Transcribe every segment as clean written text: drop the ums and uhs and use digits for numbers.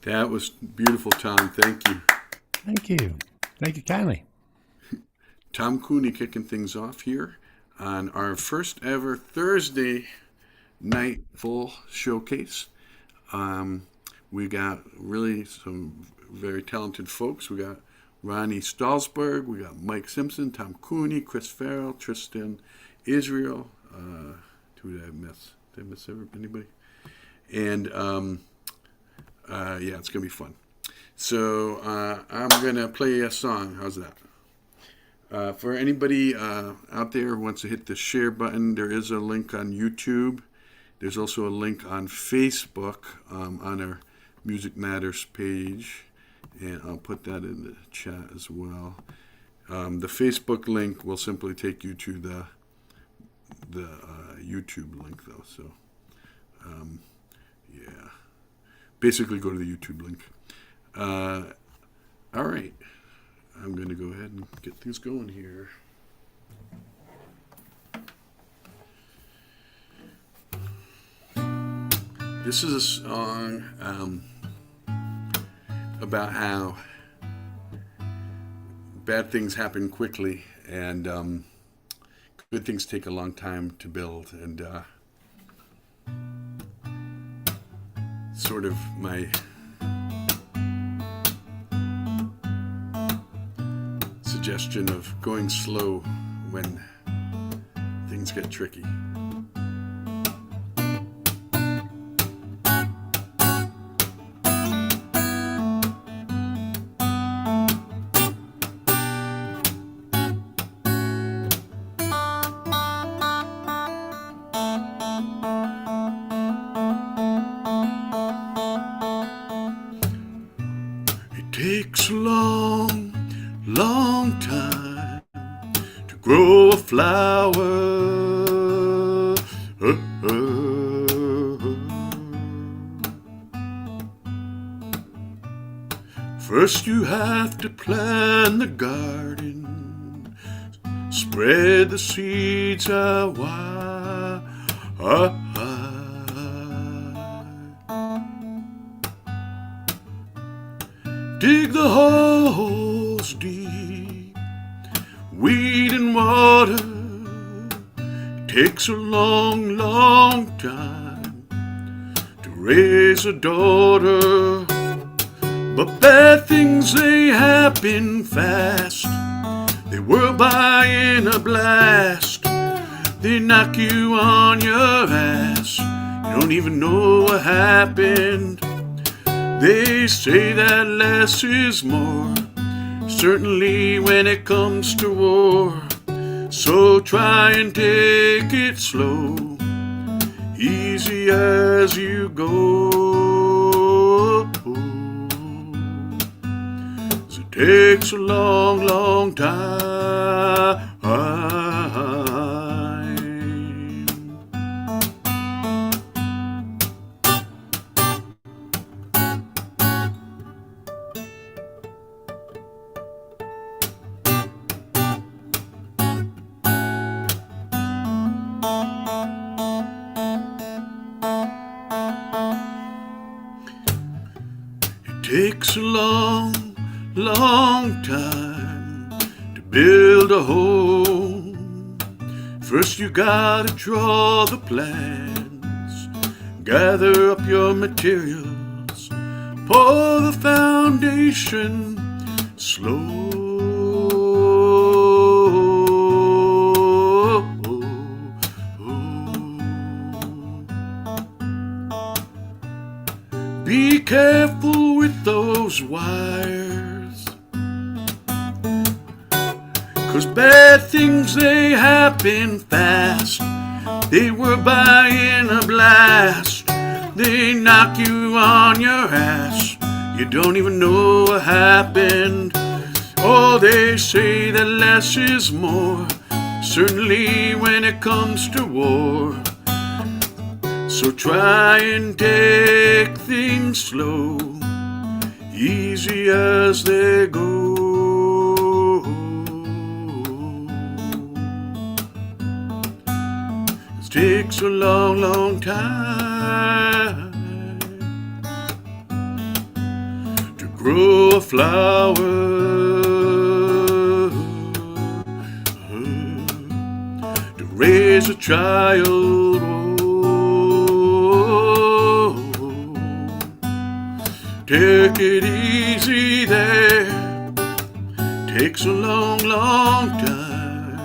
That was beautiful, Tom. Thank you. Thank you. Thank you kindly. Tom Cooney kicking things off here on our first ever Thursday night full showcase. We got really some very talented folks. We got Ronnie Stalsberg, we got Mike Simpson, Tom Cooney, Chris Farrell, Tristan Israel. Who did I miss? Did I miss anybody? And yeah, it's gonna be fun. So I'm gonna play a song. How's that? For anybody out there who wants to hit the share button, there is a link on YouTube. There's also a link on Facebook on our Music Matters page, and I'll put that in the chat as well. The Facebook link will simply take you to the YouTube link, though. So, yeah, basically go to the YouTube link. All right, I'm going to go ahead and get things going here. This is a song about how bad things happen quickly and good things take a long time to build, and sort of my suggestion of going slow when things get tricky. Takes a long, long time to grow a flower. First you have to plant the garden, spread the seeds out wide. Dig the holes deep, weed and water. Takes a long, long time to raise a daughter. But bad things, they happen fast. They whirl by in a blast. They knock you on your ass. You don't even know what happened. They say that less is more, certainly when it comes to war. So try and take it slow, easy as you go. 'Cause it takes a long, long time. Takes a long, long time to build a home. First you gotta draw the plans, gather up your materials, pour the foundation slow. Be careful with those wires, 'cause bad things, they happen fast. They whirl by in a blast. They knock you on your ass. You don't even know what happened. Oh, they say that less is more, certainly when it comes to war. So try and take things slow, easy as they go. It takes a long, long time. grow a flower, to raise a child. Oh, take it easy there, takes a long, long time.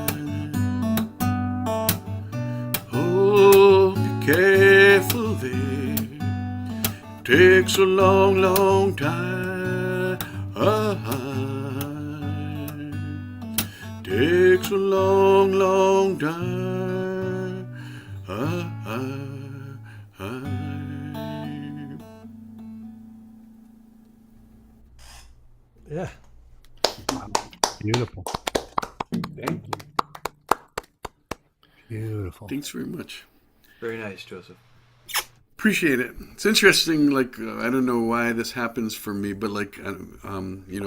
Oh, be careful there, takes a long, long time. Takes a long, long time. Yeah. Beautiful. Thank you. Beautiful. Thanks very much. Very nice, Joseph. Appreciate it. It's interesting. Like I don't know why this happens for me, but like I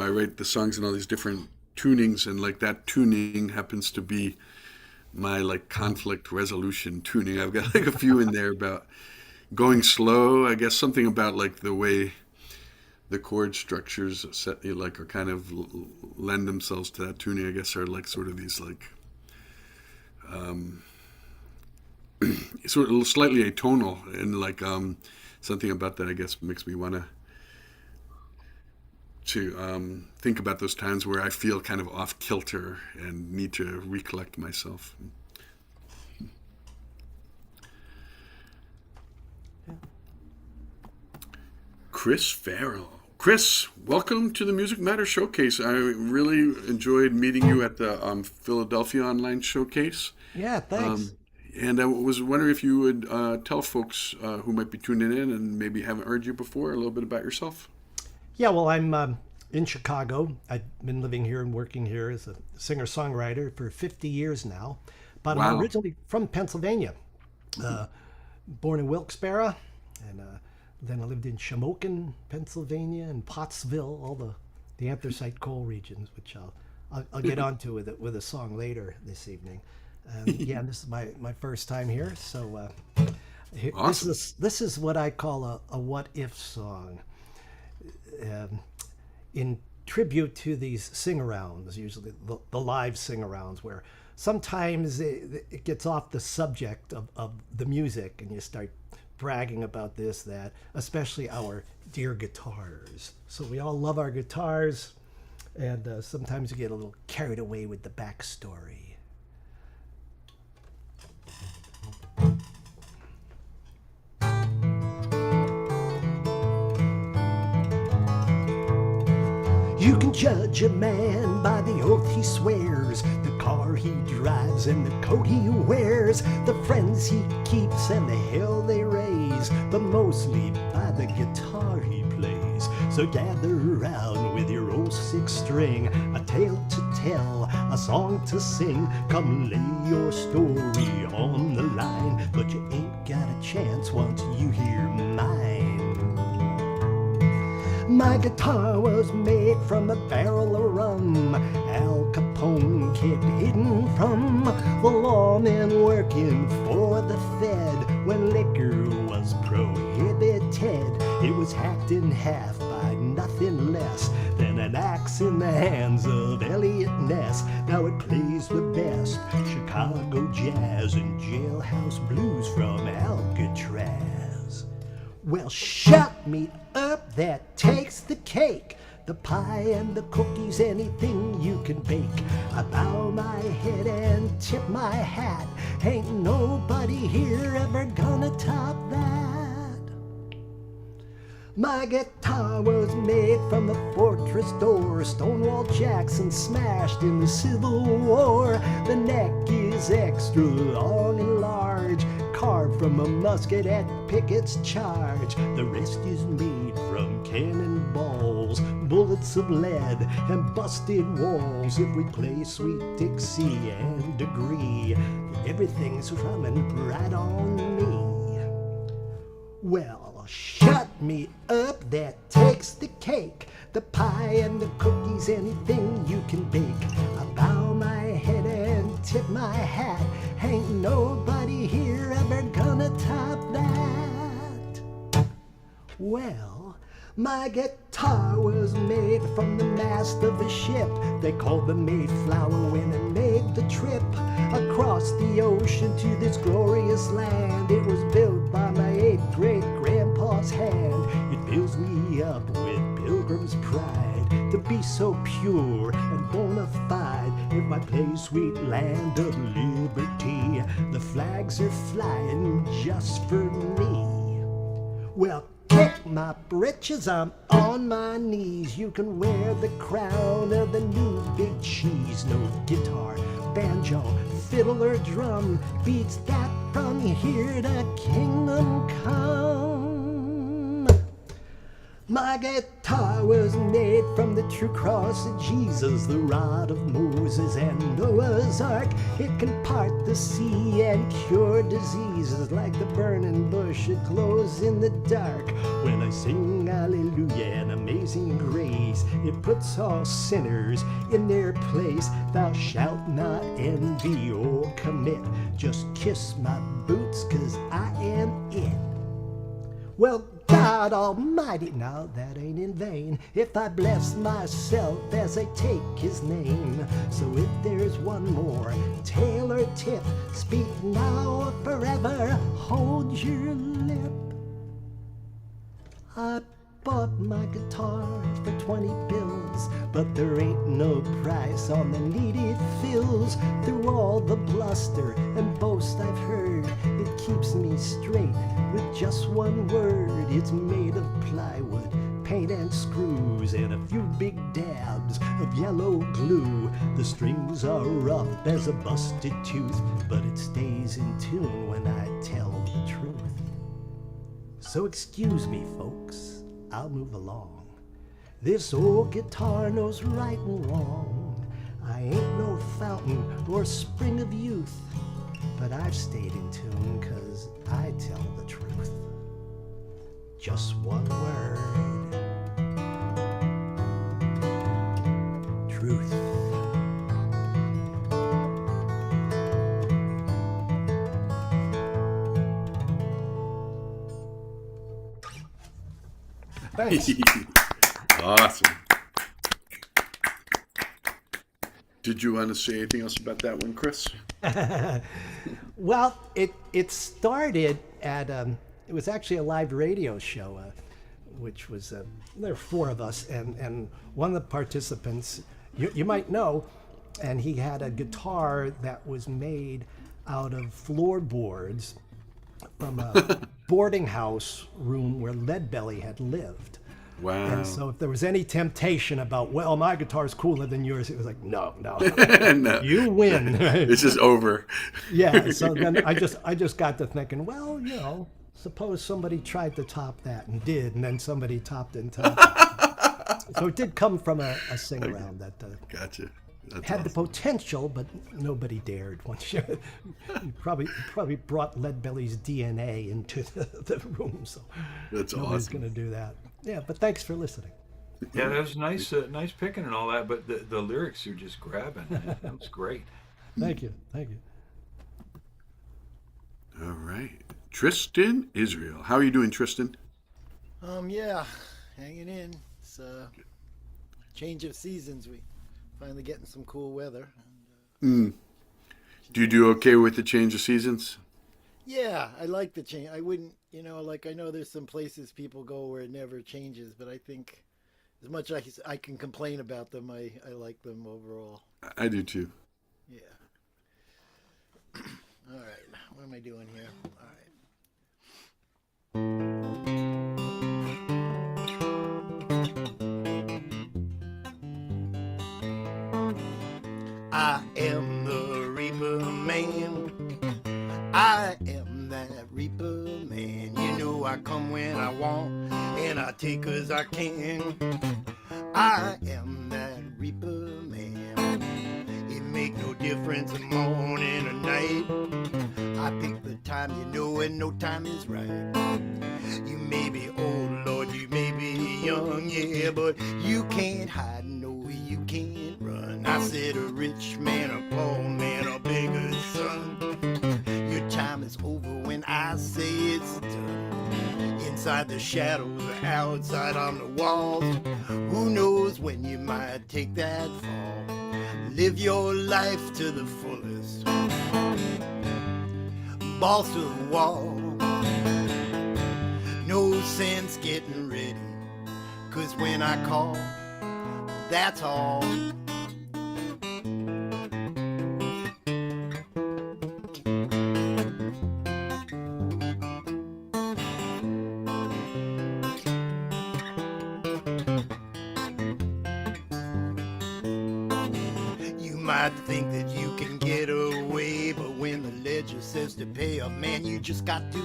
write the songs in all these different tunings, and like that tuning happens to be my like conflict resolution tuning. I've got like a few in there about going slow. I guess something about like the way the chord structures set like are kind of lend themselves to that tuning. I guess are like sort of these like sort of slightly atonal, and like something about that I guess makes me want to think about those times where I feel kind of off kilter and need to recollect myself. Chris Farrell. Chris, welcome to the Music Matter Showcase. I really enjoyed meeting you at the Philadelphia Online Showcase. Yeah, thanks. And I was wondering if you would tell folks who might be tuning in and maybe haven't heard you before a little bit about yourself. Yeah, well, I'm in Chicago. I've been living here and working here as a singer-songwriter for 50 years now. But Wow. I'm originally from Pennsylvania, born in Wilkes-Barre, and then I lived in Shamokin, Pennsylvania, and Pottsville, all the anthracite coal regions, which I'll get onto with a song later this evening. Yeah, this is my first time here, so Awesome. this is what I call a what if song, in tribute to these sing-arounds, usually the live sing-arounds, where sometimes it gets off the subject of the music, and you start bragging about this, that, especially our dear guitars. So we all love our guitars, and sometimes you get a little carried away with the backstory. You can judge a man by the oath he swears, the car he drives and the coat he wears, the friends he keeps and the hell they raise, but mostly by the guitar he plays. So gather round with your old six string, a tale to tell, a song to sing. Come lay your story on the line, but you ain't got a chance once you hear mine. My guitar was made from a barrel of rum Al Capone kept hidden from the lawmen working for the Fed. When liquor was prohibited, it was hacked in half by nothing less than an axe in the hands of Elliot Ness. Now it plays the best Chicago jazz and jailhouse blues from Alcatraz. Well, shut me up, that takes the cake. The pie and the cookies, anything you can bake. I bow my head and tip my hat. Ain't nobody here ever gonna top that. My guitar was made from the fortress door Stonewall Jackson smashed in the Civil War. The neck is extra long and large, carved from a musket at Pickett's charge. The rest is made from cannonballs, bullets of lead, and busted walls. If we play Sweet Dixie and agree, everything's coming right on me. Well, shut me up, that takes the cake. The pie and the cookies, anything you can bake. I bow my head and tip my hat. Ain't nobody here ever gonna top that. Well, my guitar guitar was made from the mast of a ship. They called the Mayflower when it made the trip across the ocean to this glorious land. It was built by my 8th great grandpa's hand. It fills me up with pilgrim's pride to be so pure and bona fide. If I play Sweet Land of Liberty, the flags are flying just for me. Well, kick my britches, I'm on my knees. You can wear the crown of the new big cheese. No guitar, banjo, fiddle or drum beats that from here to kingdom come. My guitar was made from the true cross of Jesus, the rod of Moses and Noah's ark. It can part the sea and cure diseases like the burning bush. It glows in the dark when I sing hallelujah and amazing grace. It puts all sinners in their place. Thou shalt not envy or commit. Just kiss my boots 'cause I am it. Well, God Almighty, now that ain't in vain, if I bless myself as I take his name. So if there's one more tale or tip, speak now or forever hold your lip. I bought my guitar for 20 bills, but there ain't no price on the needed fills. Through all the bluster and boast I've heard, it keeps me straight with just one word. It's made of plywood, paint and screws, and a few big dabs of yellow glue. The strings are rough as a busted tooth, but it stays in tune when I tell the truth. So excuse me, folks, I'll move along. This old guitar knows right and wrong. I ain't no fountain or spring of youth, but I've stayed in tune 'cause I tell the truth. Just one word. Truth. Thanks. Awesome. Did you want to say anything else about that one, Chris? Well, it started at it was actually a live radio show, which was there were 4 of us, and one of the participants you might know, and he had a guitar that was made out of floorboards from a boarding house room where Leadbelly had lived. Wow. And so if there was any temptation about, well, my guitar's cooler than yours, it was like, no. No. You win. This is over. Yeah, so then I just got to thinking, well, you know, suppose somebody tried to top that and did, and then somebody topped it and topped it. So it did come from a sing around that Gotcha. That's had awesome. the potential, but nobody dared. Once you probably brought Leadbelly's DNA into the room, so That's nobody's awesome. going to do that. Yeah, but thanks for listening. Yeah, that was nice, nice picking and all that. But the lyrics are just grabbing. That was great. Thank you. All right. Tristan Israel. How are you doing, Tristan? Yeah, hanging in. It's change of seasons. We finally getting some cool weather. Do you do okay with the change of seasons? Yeah, I like the change. I wouldn't, like I know there's some places people go where it never changes, but I think as much as I can complain about them, I like them overall. I do too. Yeah. All right. What am I doing here? All right. I am the Reaper Man. I am that Reaper Man. You know I come when I want and I take as I can. I am that Reaper Man. It make no difference in morning or night. I pick the time, and no time is right. You may be old, Lord, you may be young, yeah, but you can't hide, no, you can't run. I said a rich man, a poor man, a beggar's son. Your time is over when I say it's done. In inside the shadows or outside on the walls. Who knows when you might take that fall? Live your life to the fullest. Balls to the wall. No sense getting ready, 'cause when I call, that's all. You might think that you can get away, but when the ledger says to pay up, man, you just got to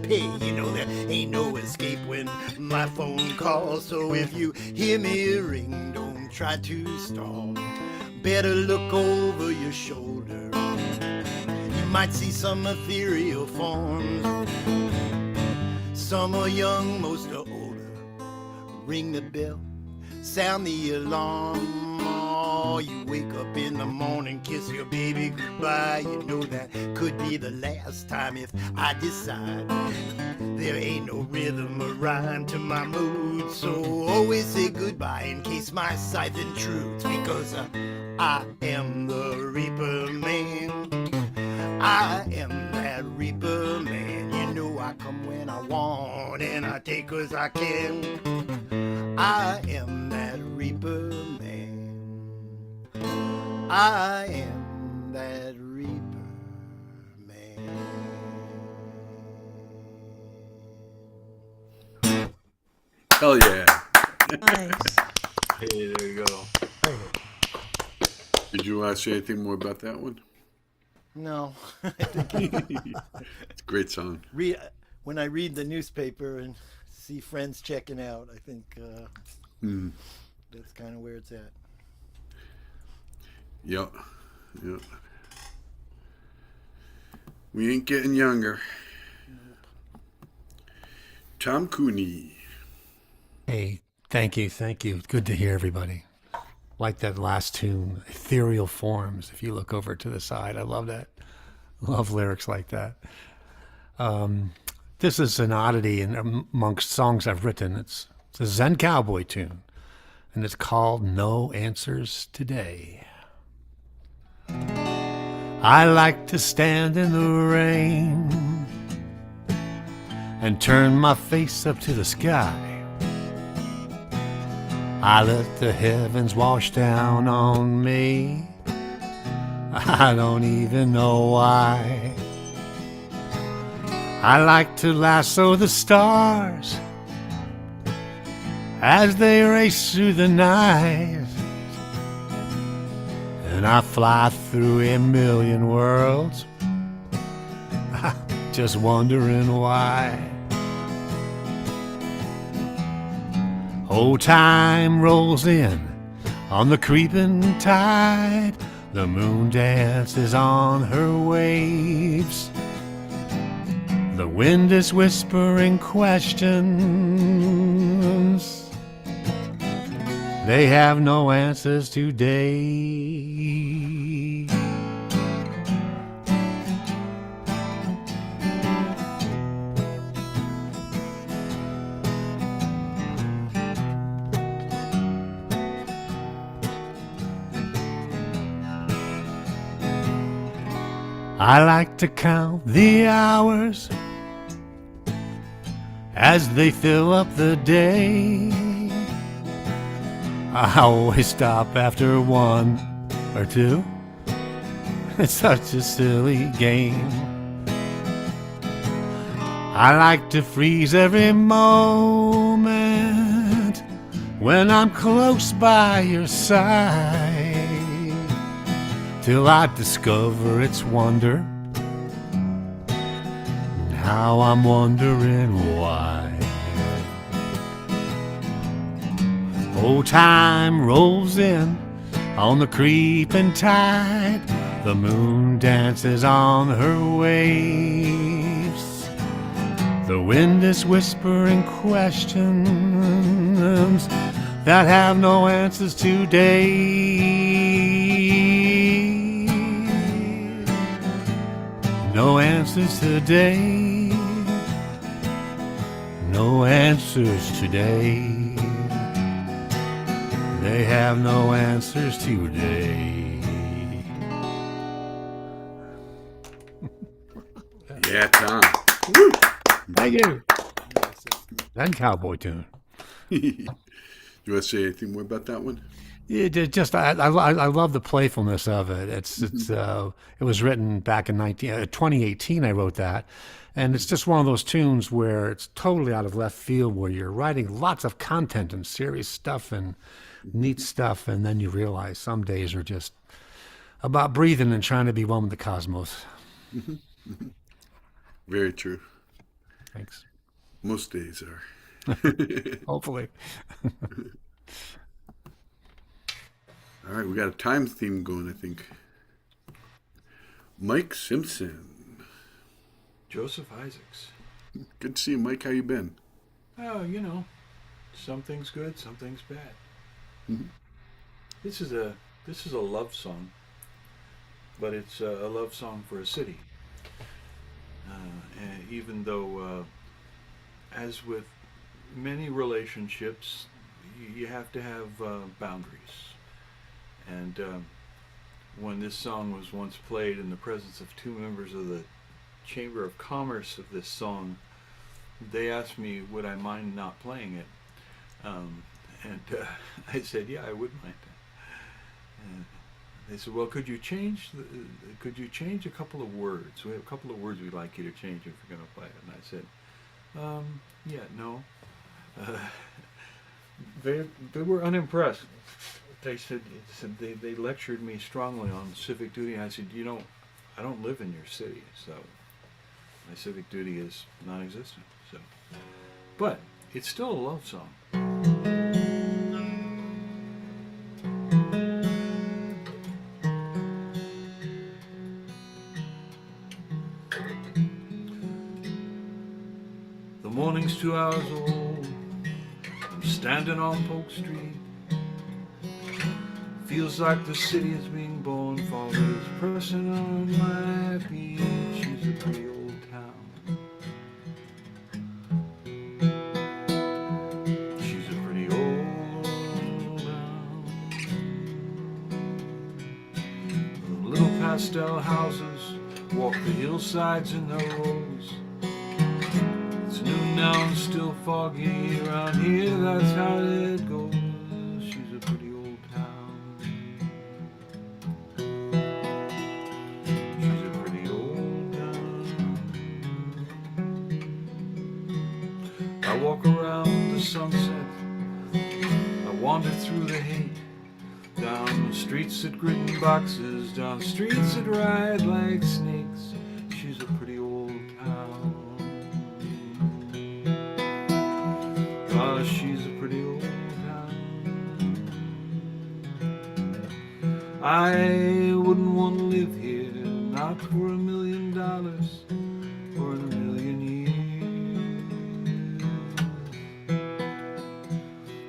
pay. You know there ain't no escape when my phone calls. So if you hear me ring, don't try to stall. Better look over your shoulder. You might see some ethereal forms. Some are young, most are older. Ring the bell, sound the alarm. Oh, you wake up in the morning, kiss your baby goodbye. You know that could be the last time if I decide. There ain't no rhythm or rhyme to my mood, so always say goodbye in case my scythe intrudes. Because I am the Reaper Man. I am that Reaper Man. You know I come when I want and I take 'cause I can. I am that Reaper Man. I am that Reaper Man. Hell yeah. Nice. Hey, there you go. Did you want to say anything more about that one? No. It's a great song. When I read the newspaper and see friends checking out, I think that's kind of where it's at. Yep. Yep. We ain't getting younger. Tom Cooney. Hey, thank you. Good to hear everybody. Like that last tune, Ethereal Forms. If you look over to the side, I love that. Love lyrics like that. This is an oddity amongst songs I've written. It's a Zen Cowboy tune, and it's called No Answers Today. I like to stand in the rain and turn my face up to the sky. I let the heavens wash down on me. I don't even know why. I like to lasso the stars as they race through the night. And I fly through a million worlds, just wondering why. Oh, time rolls in on the creeping tide. The moon dances on her waves. The wind is whispering questions. They have no answers today. I like to count the hours as they fill up the day. I always stop after one or two. It's such a silly game. I like to freeze every moment when I'm close by your side, till I discover its wonder. Now I'm wondering why. Oh, time rolls in on the creeping tide. The moon dances on her waves. The wind is whispering questions that have no answers today. No answers today. No answers today. They have no answers today. Yeah, Tom. Thank you. And cowboy tune. You want to say anything more about that one? I love the playfulness of it. It was written back in 2018. I wrote that, and it's just one of those tunes where it's totally out of left field, where you're writing lots of content and serious stuff and neat stuff, and then you realize some days are just about breathing and trying to be one with the cosmos. Very true. Thanks. Most days are. Hopefully. All right, we got a time theme going, I think. Mike Simpson. Joseph Isaacs. Good to see you, Mike. How you been? Oh, you know, some things good, some things bad. Mhm. This is a love song, but it's a love song for a city. And even though, as with many relationships, you have to have boundaries. And when this song was once played in the presence of two members of the Chamber of Commerce of this song, they asked me would I mind not playing it. I said, yeah, I wouldn't mind that. And they said, well, could you change a couple of words? We have a couple of words we'd like you to change if you're going to play it. And I said, yeah, no. They were unimpressed. They said they lectured me strongly on civic duty. And I said, I don't live in your city, so my civic duty is non-existent. So, but it's still a love song. The morning's 2 hours old. I'm standing on Polk Street. Feels like the city is being born. Father's pressing on my feet. She's a pretty old town. She's a pretty old town. The little pastel houses walk the hillsides in their rows. It's noon now and still foggy around here. That's how it goes. She's a pretty old town. She's a pretty old town. I walk around the sunset. I wander through the hate. Down streets that grin boxes. Down streets that ride like snakes. She's a pretty old town. Ah, she's a pretty old town. I wouldn't want to live here, not for $1 million or in a million years.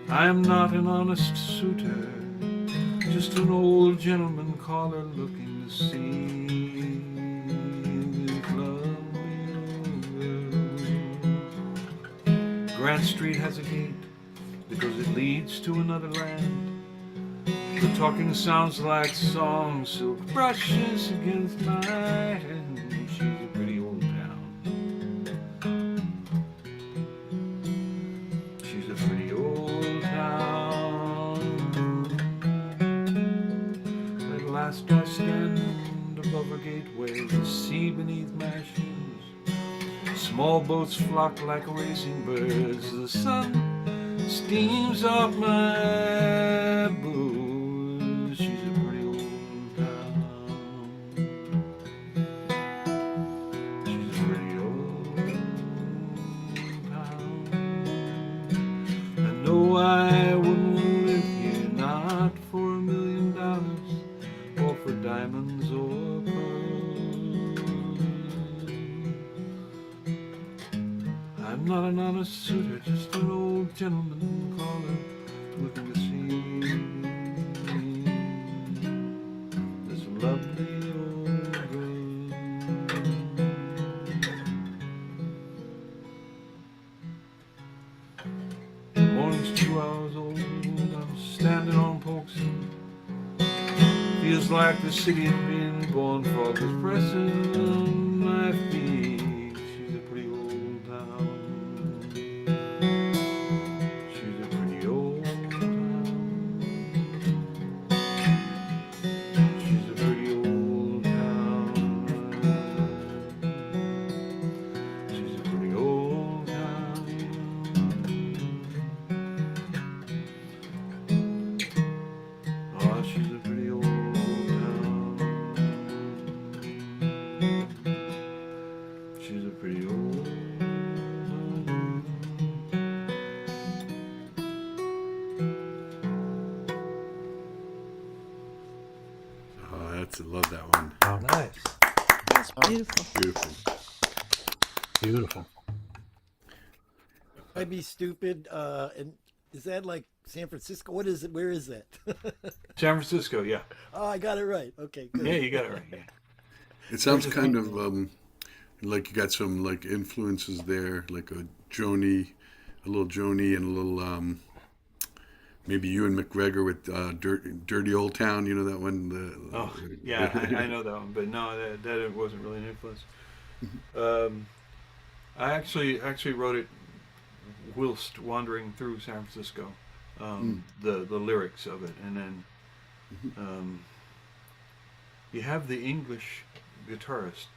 I am not an honest suitor, just an old gentleman caller looking to see this lovely girl. Grant Street has a gate because it leads to another land. The talking sounds like song, silk brushes against my hand. She's a pretty old town. She's a pretty old town. At last I stand above her gateway, the sea beneath my shoes. Small boats flock like racing birds. The sun steams off my boots. She's a pretty old town. She's a pretty old town. I know I wouldn't live here, not for $1 million or for diamonds or pearls. I'm not an honest suitor, just an old gentleman caller looking to see this lovely old girl. Feels like the city had been born for this pressing my feet. She's a pretty old town. She's a pretty old town. She's a pretty old town. She's a pretty old town. Oh, she's a pretty old town. She's a pretty old town. Oh, I love that one. Oh, nice. That's beautiful. Beautiful. Beautiful. I'd be stupid. And is that like San Francisco? What is it? Where is that? San Francisco, yeah. Oh, I got it right. Okay, good. Yeah, you got it right. Yeah. It sounds kind of like you got some like influences there, like a little Joni, and a little maybe Ewan McGregor with Dirty Old Town. You know that one? Oh, yeah, I know that one, but no, that wasn't really an influence. I actually wrote it whilst wandering through San Francisco, the lyrics of it, and then you have the English guitarist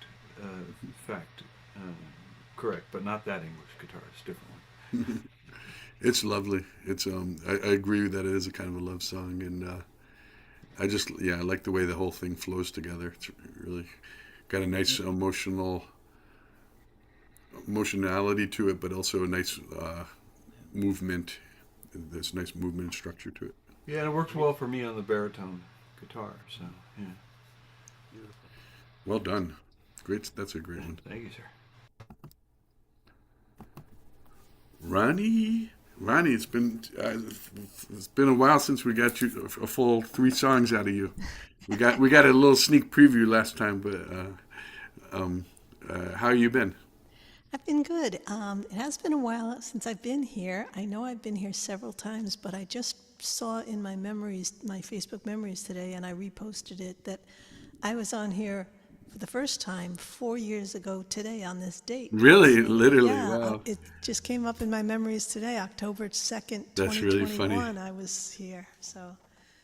fact correct, but not that English guitarist, different one. It's lovely. It's I agree that it is a kind of a love song, and I like the way the whole thing flows together. It's really got a nice emotionality to it, but also a nice movement. There's a nice movement and structure to it. Yeah, and it works well for me on the baritone guitar. So yeah, Well done. Great. That's a great one. thank you, sir. Ronnie, it's been a while since we got you a full 3 songs out of you. We got a little sneak preview last time, but how you been? I've been good. It has been a while since I've been here. I know I've been here several times, but I just saw in my memories, my Facebook memories today, and I reposted it, that I was on here for the first time 4 years ago today on this date. Really, literally, Yeah, wow. it just came up in my memories today, October 2nd, That's really 2021. funny. I was here, so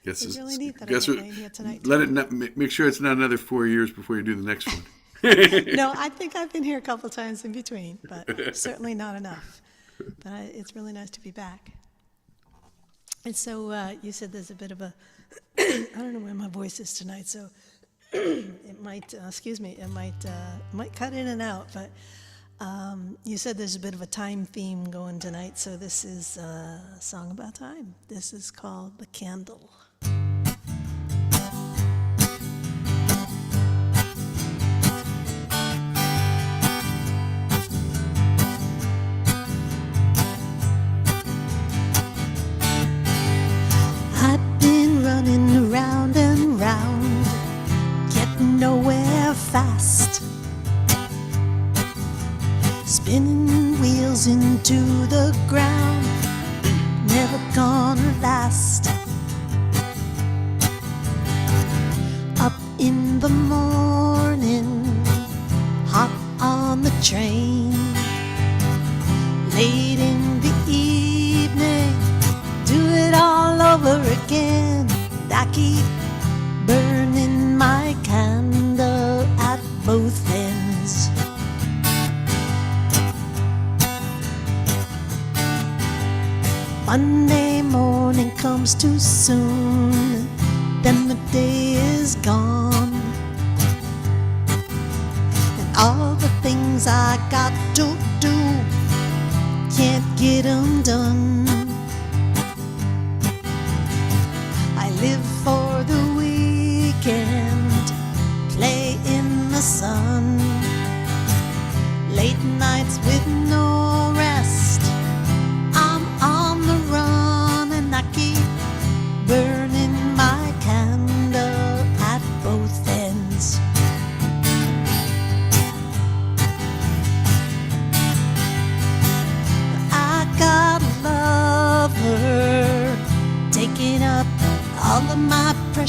Yes, it's really neat that guess I'm what? playing here tonight. Let it not, make sure it's not another 4 years before you do the next one. No, I think I've been here a couple times in between, but certainly not enough. But it's really nice to be back. And so you said there's a bit of a, I don't know where my voice is tonight, so it might, it might cut in and out, but you said there's a bit of a time theme going tonight, so this is a song about time. This is called The Candle. I've been running round and round, getting nowhere fast, spinning wheels into the ground, never gonna last. Up in the morning, hop on the train, late in the evening, do it all over again. I keep burning my candle at both ends. Monday morning comes too soon, then the day is gone, and all the things I got to do can't get 'em done. I live for the weekend, play in the sun, late nights with no rest. I'm on the run and I keep burning my candle at both ends. I got love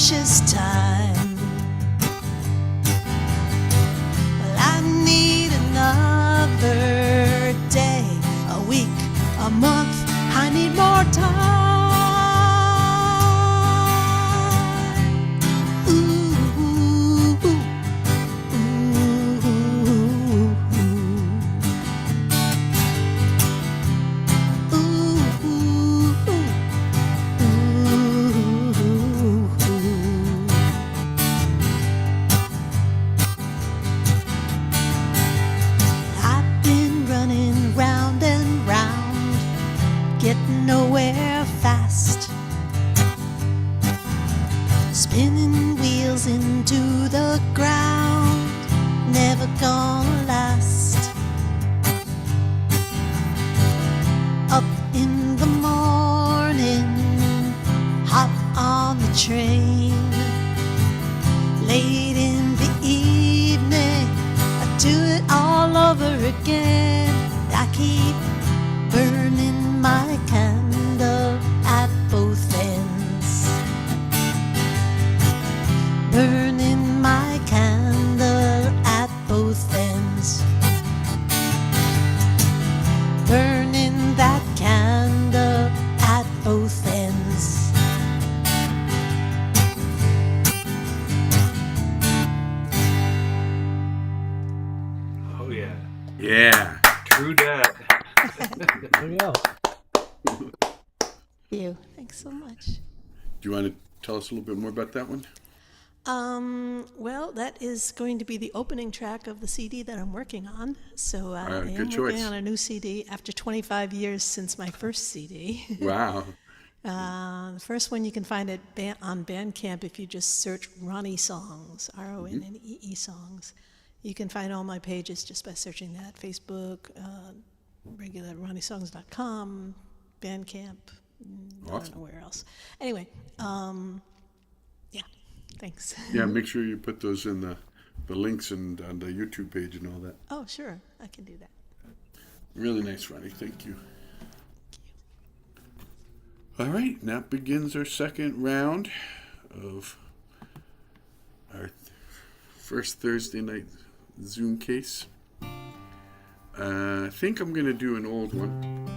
precious time. Well, I need another day, a week, a month. I need more time. Ooh, ooh, ooh, I've been running round and round, getting nowhere fast, spinning wheels into the ground, never gonna last. Up in the morning, hop on the train. Late in the evening, I do it all over again. I keep burning my candle at both ends. Burning my candle at both ends. Burning that candle at both ends. Oh yeah, Yeah. true that. There you go. You. Thanks so much. Do you want to tell us a little bit more about that one? Well, that is going to be the opening track of the CD that I'm working on. So I good am choice. working on a new CD after 25 years since my first CD. Wow. The first one you can find on Bandcamp if you just search Ronnie Songs, RONNEE songs. You can find all my pages just by searching that. Facebook, regular RonnieSongs.com, Bandcamp, I don't know where else. Anyway, yeah, thanks. Yeah, make sure you put those in the links and on the YouTube page and all that. Oh, sure, I can do that. Really nice, Ronnie. Thank you. All right, now begins our second round of our first Thursday night Zoom case. I think I'm going to do an old one.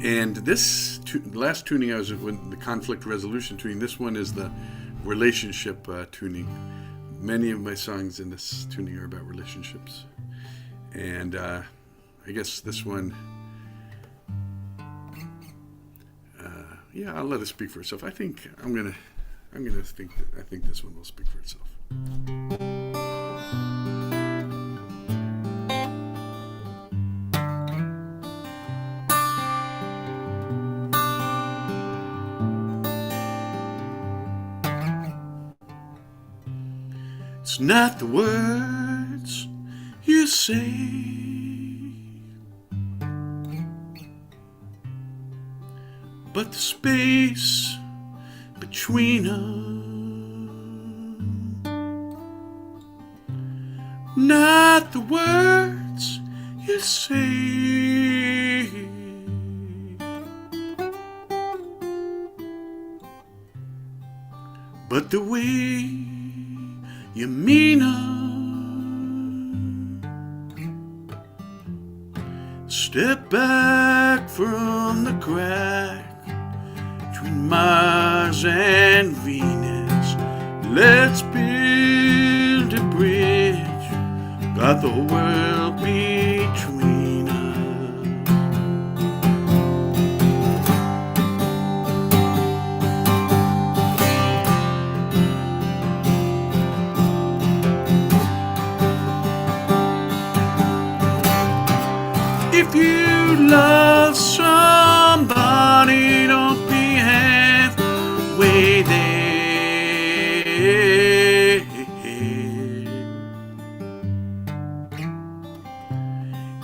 And this last tuning I was with the conflict resolution tuning. This one is the relationship tuning. Many of my songs in this tuning are about relationships. And I guess this one, yeah, I'll let it speak for itself. I think I think this one will speak for itself. It's not the words you say, but the space between us. Not the words you say, but the way you mean her. Step back from the crack between Mars and Venus. Let's build a bridge, got the whole world between us. If you love somebody, don't be halfway there.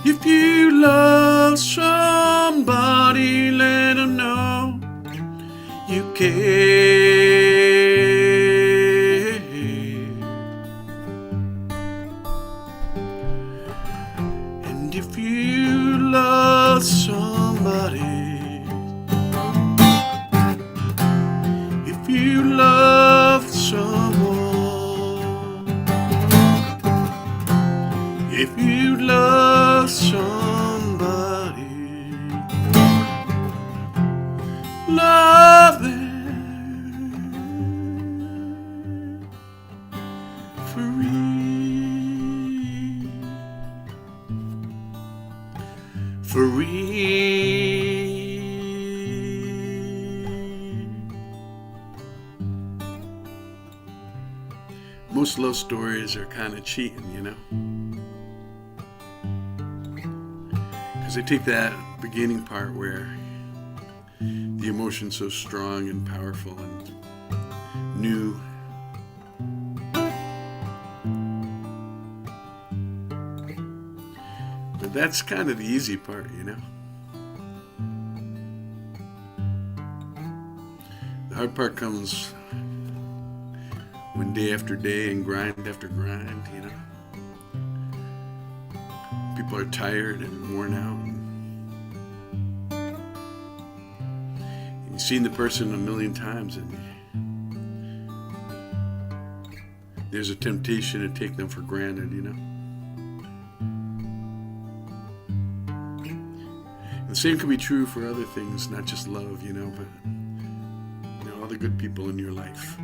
If you love somebody, let them know you care. And if you love somebody, if you love love somebody, love them free, free. Most love stories are kind of cheating, you know? Because they take that beginning part where the emotion's so strong and powerful and new. But that's kind of the easy part, you know? The hard part comes when day after day and grind after grind, you know, people are tired and worn out. And you've seen the person a million times, and there's a temptation to take them for granted, you know. And the same can be true for other things, not just love, you know, but you know, all the good people in your life.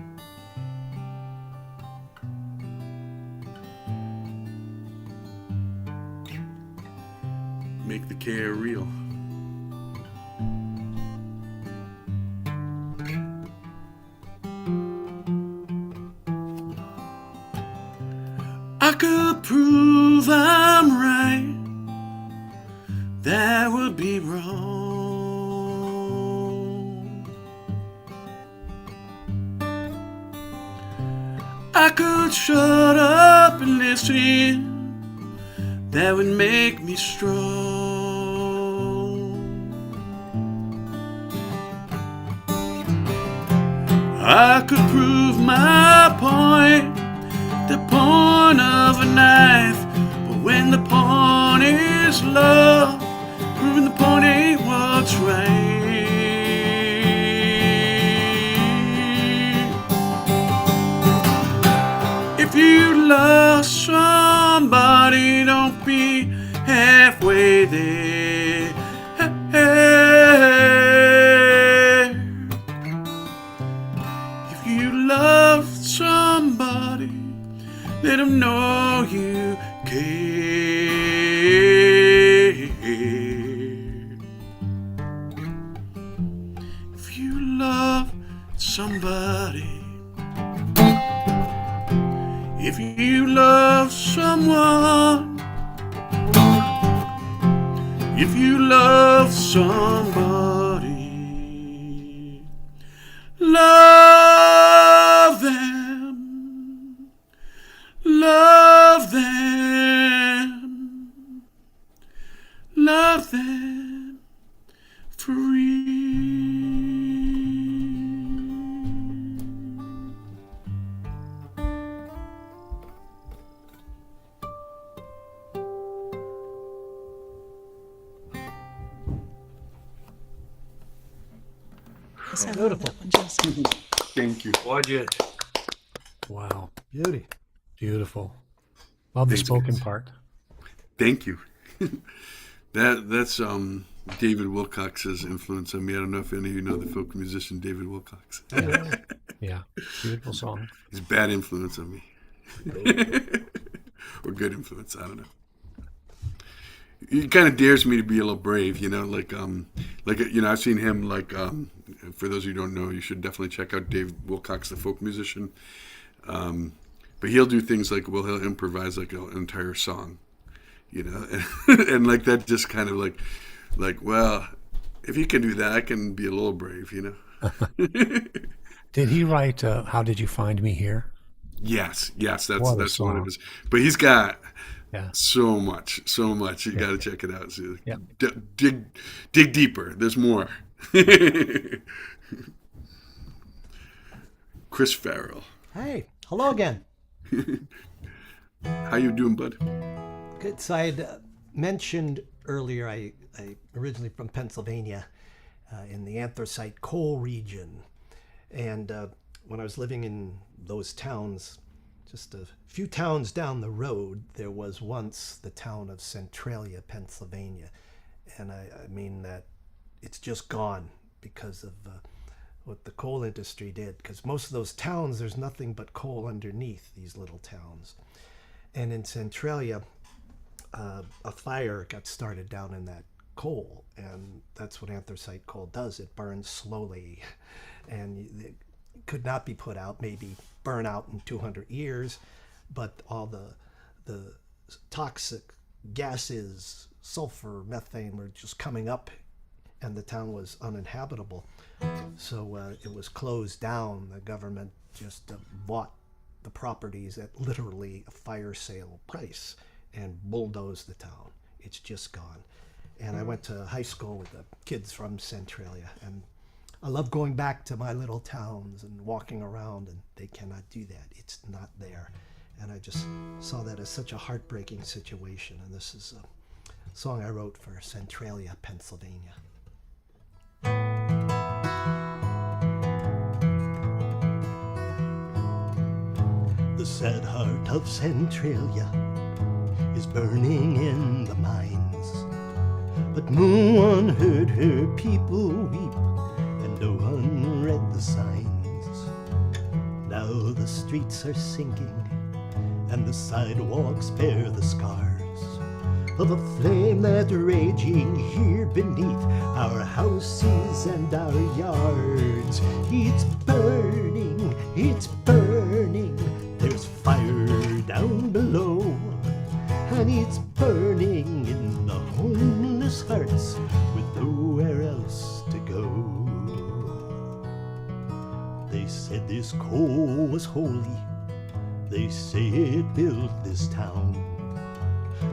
Make the care real. I could prove I'm right, that would be wrong. I could shut up and listen, that would make me strong. I could prove my point, the point of a knife, but when the point is love, proving the point ain't what's right. If you love somebody, don't be halfway there. If you love somebody, let them know you care. If you love somebody, if you love someone, if you love somebody, love them, love them, love them free. Yes, I love that one, Joseph. Thank you. Gorgeous. Wow. Beauty. Beautiful. Love the Thanks, spoken guys. part. Thank you. That's David Wilcox's influence on me. I don't know if any of you know the folk musician David Wilcox. Yeah. Beautiful song. He's a bad influence on me. Or good influence, I don't know. He kind of dares me to be a little brave, you know, like you know, I've seen him for those of you who don't know, you should definitely check out Dave Wilcox, the folk musician. But he'll do things like, well, he'll improvise like an entire song, you know, and like that just kind of like, well, if he can do that, I can be a little brave, you know. Did he write How Did You Find Me Here? Yes, that's What a one of song. his. But he's got Yeah. so much. You got to check it out. So Yeah. dig deeper. There's more. Chris Farrell, Hey, hello again. how you doing, bud? Good. So I had mentioned earlier, I originally from Pennsylvania, in the anthracite coal region, and when I was living in those towns, just a few towns down the road, there was once the town of Centralia, Pennsylvania. And I mean that it's just gone because of what the coal industry did. Because most of those towns, there's nothing but coal underneath these little towns. And in Centralia, a fire got started down in that coal. And that's what anthracite coal does. It burns slowly. And it could not be put out, maybe burn out in 200 years. But all the toxic gases, sulfur, methane, were just coming up, and the town was uninhabitable. So it was closed down. The government just bought the properties at literally a fire sale price and bulldozed the town. It's just gone. And I went to high school with the kids from Centralia, and I love going back to my little towns and walking around, and they cannot do that. It's not there. And I just saw that as such a heartbreaking situation. And this is a song I wrote for Centralia, Pennsylvania. The sad heart of Centralia is burning in the mines, but no one heard her people weep, and no one read the signs. Now the streets are sinking, and the sidewalks bear the scars of a flame that's raging here beneath our houses and our yards. It's burning, it's burning. There's fire down below, and it's burning in the homeless hearts with nowhere else to go. They said this coal was holy, they say it built this town,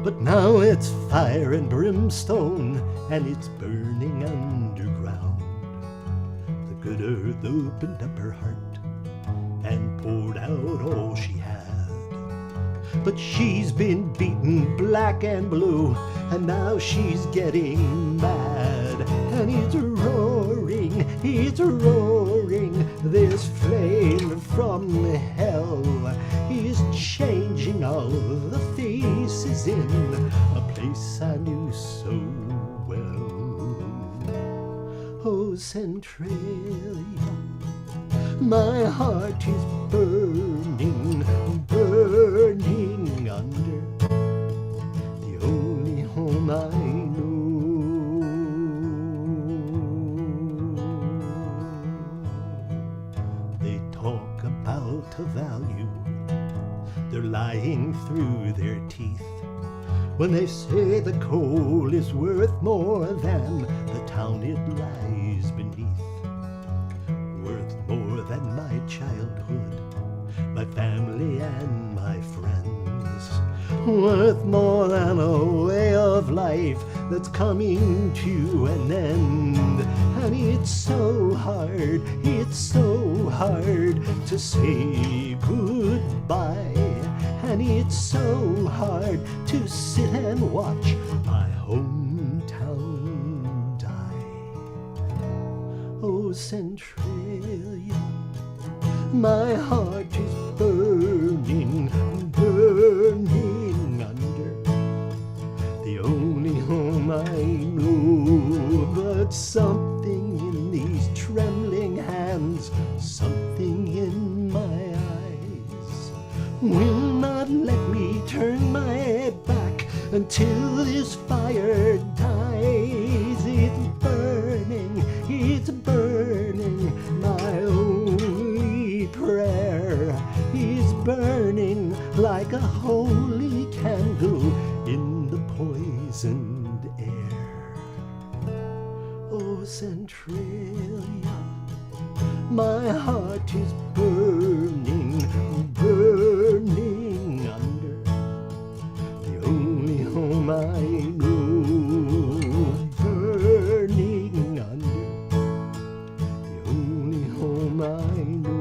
but now it's fire and brimstone, and it's burning underground. The good earth opened up her heart and poured out all she had, but she's been beaten black and blue, and now she's getting mad. And it's roaring, it's roaring. This flame from hell is changing all the faces in a place I knew so well. Oh, Centralia, my heart is burning, burning under the only home I know. They talk about a value, they're lying through their teeth when they say the coal is worth more than the town it lies beneath. Worth more than my childhood, my family and my friends. Worth more than a way of life that's coming to an end. And it's so hard to say goodbye. And it's so hard to sit and watch my hometown die. Oh, Centralia, my heart is burning, burning under the only home I know. But something in these trembling hands, something in my eyes, will not let me turn my back until this fire dies. It's burning, my only prayer is burning like a holy candle in the poisoned air. Oh, Centralia, my heart is burning, burning under the only home I know. Burning under the only home I know.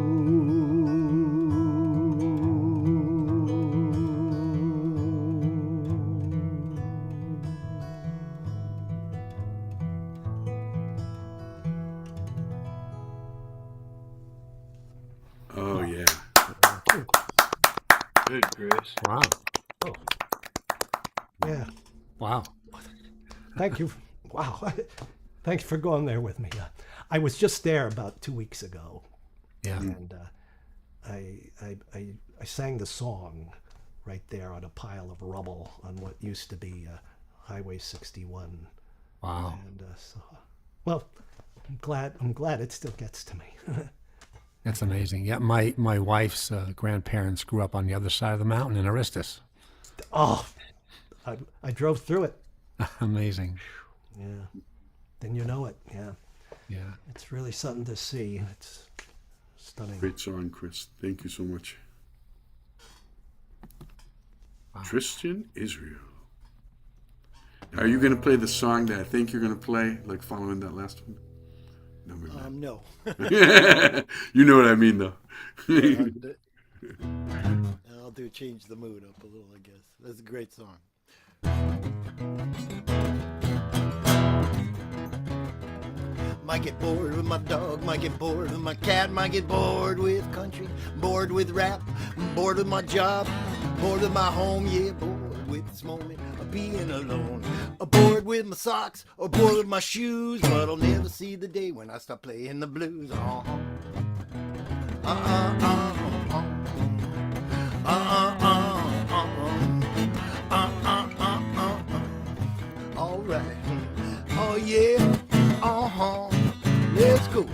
Good, Chris. Wow. Yeah. Wow. Thank you. Wow. Thanks for going there with me. I was just there about 2 weeks ago, Yeah. and I sang the song right there on a pile of rubble on what used to be Highway 61. Wow. And so, well, I'm glad it still gets to me. That's amazing. Yeah, my wife's grandparents grew up on the other side of the mountain in Aristus. Oh, I drove through it. Amazing. Yeah. Then you know it. Yeah. Yeah. It's really something to see. It's stunning. Great song, Chris. Thank you so much. Tristan Israel. Are you going to play the song that I think you're going to play, like following that last one? No, maybe not. No. You know what I mean, though. I'll do change the mood up a little, I guess. That's a great song. Might get bored with my dog, might get bored with my cat, might get bored with country, bored with rap, bored with my job, bored with my home, yeah, bored with this moment of being alone, bored with my socks, or bored with my shoes, but I'll never see the day when I stop playing the blues. All right. Oh yeah. Let's go.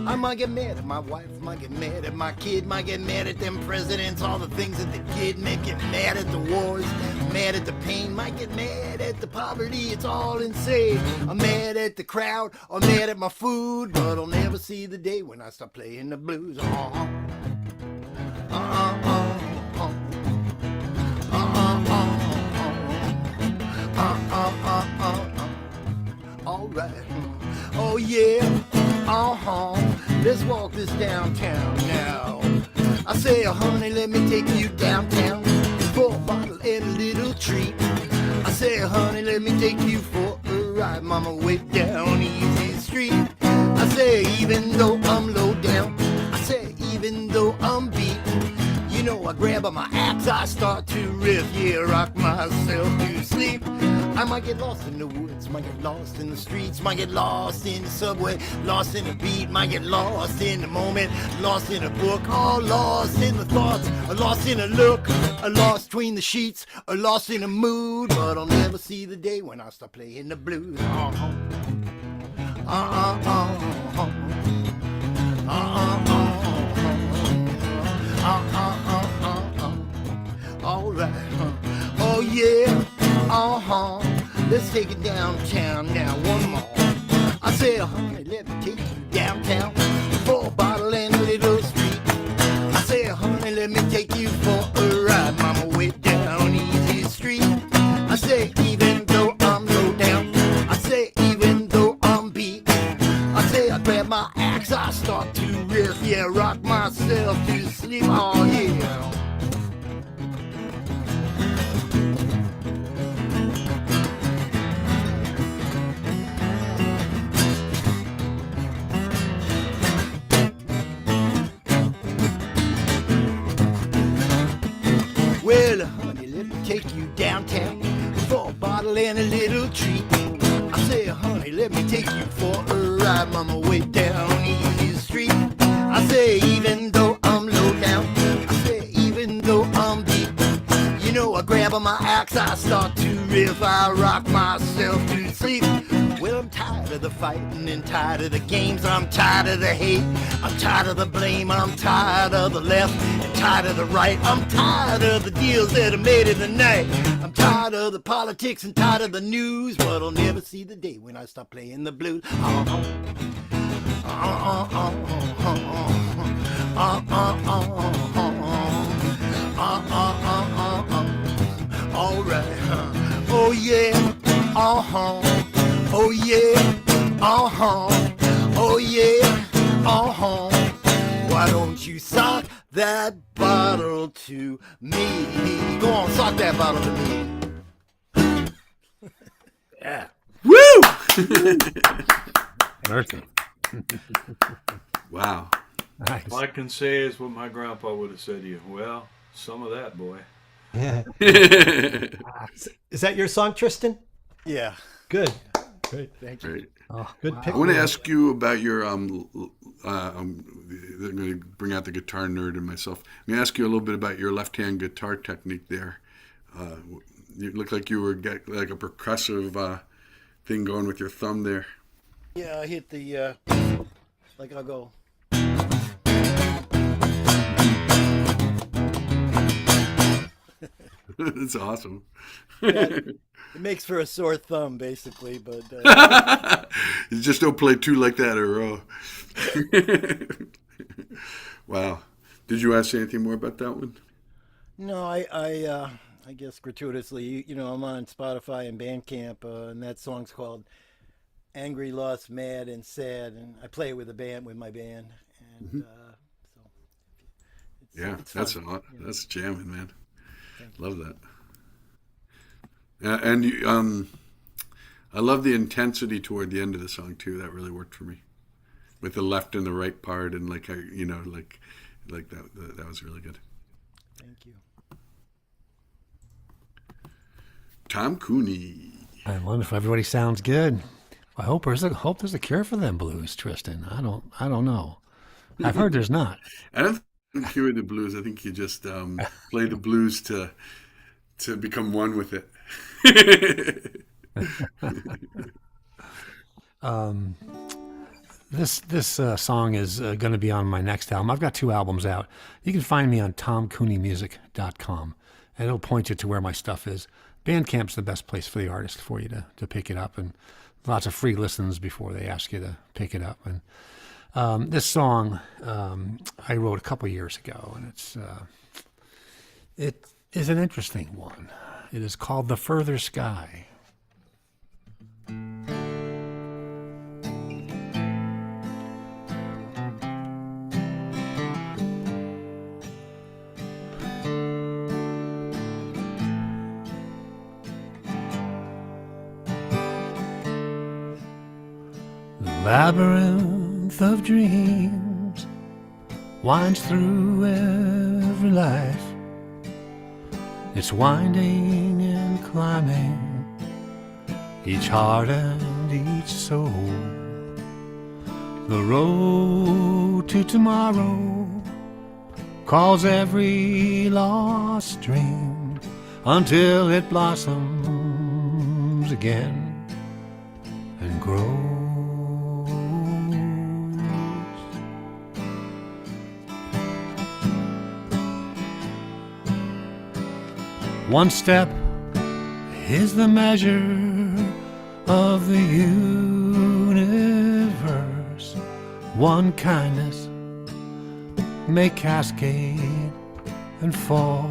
I might get mad at my wife, might get mad at my kid, might get mad at them presidents, all the things that they did, might get mad at the wars, mad at the pain, might get mad at the poverty, it's all insane. I'm mad at the crowd, I'm mad at my food, but I'll never see the day when I stop playing the blues. All right. Oh yeah. Let's walk this downtown now. I say, honey, let me take you downtown for a bottle and a little treat. I say, honey, let me take you for a ride, mama, way down Easy Street. I say, even though I'm low down, I say, even though I'm beat, you know, I grab on my axe, I start to riff, yeah, rock myself to sleep. I might get lost in the woods, might get lost in the streets, might get lost in the subway, lost in the beat, might get lost in the moment, lost in a book, all lost in the thoughts, lost in a look, lost between the sheets, lost in a mood, but I'll never see the day when I start playing the blues. All right. Oh yeah. Let's take it downtown now. One more. I said, honey, let me take you downtown for a bottle and a little street. I said, honey, let me take you for a ride, mama, way down Easy Street. I say, even though I'm low down, I say, even though I'm beat, I say, I grab my axe, I start to riff, yeah, rock myself to sleep. Oh yeah. Well, honey, let me take you downtown for a bottle and a little treat. I say, honey, let me take you for a ride, mama, way down Easy Street. I say, even though I'm low down, I say, even though I'm beat, you know, I grab on my axe, I start to riff, I rock myself to sleep. Well, I'm tired of the fighting and tired of the games. I'm tired of the hate. I'm tired of the blame. I'm tired of the left and tired of the right. I'm tired of the deals that are made in the night. I'm tired of the politics and tired of the news. But I'll never see the day when I stop playing the blues. All right. Oh yeah. Oh yeah, oh yeah, why don't you sock that bottle to me? Go on, sock that bottle to me. Yeah. Woo! Mercy. Wow. Nice. All I can say is what my grandpa would have said to you. Well, some of that, boy. Yeah. Is that your song, Tristan? Yeah. Good. Great. Thank you. Right. Oh, Good wow. pick. I want to ask you about your I'm going to bring out the guitar nerd in myself. I'm going to ask you a little bit about your left-hand guitar technique there. You look like you were got like a percussive thing going with your thumb there. Yeah, I hit the like I'll go. That's awesome. Yeah, it makes for a sore thumb, basically, but You just don't play two like that in a row. Wow. Did you want to say anything more about that one? no, I guess gratuitously, I'm on Spotify and Bandcamp, and that song's called "Angry, Lost, Mad, and Sad," and I play it with my band, and so Yeah, it's that's fun. that's jamming, man. Thank you. Love that. And you, I love the intensity toward the end of the song too. That really worked for me, with the left and the right part, and like like that. That was really good. Thank you. Tom Cooney. I wonder if everybody sounds good. I hope there's a cure for them blues, Tristan. I don't know. I've heard there's not. I don't think you the blues. I think you just play the blues to become one with it. This song is going to be on my next album. I've got 2 albums out. You can find me on tomcooneymusic.com, and it'll point you to where my stuff is. Bandcamp's the best place for the artist for you to pick it up, and lots of free listens before they ask you to pick it up. And this song I wrote a couple years ago, and it is an interesting one. It is called "The Further Sky." The labyrinth of dreams winds through every life. It's winding and climbing each heart and each soul. The road to tomorrow calls every lost dream until it blossoms again and grows. One step is the measure of the universe. One kindness may cascade and fall.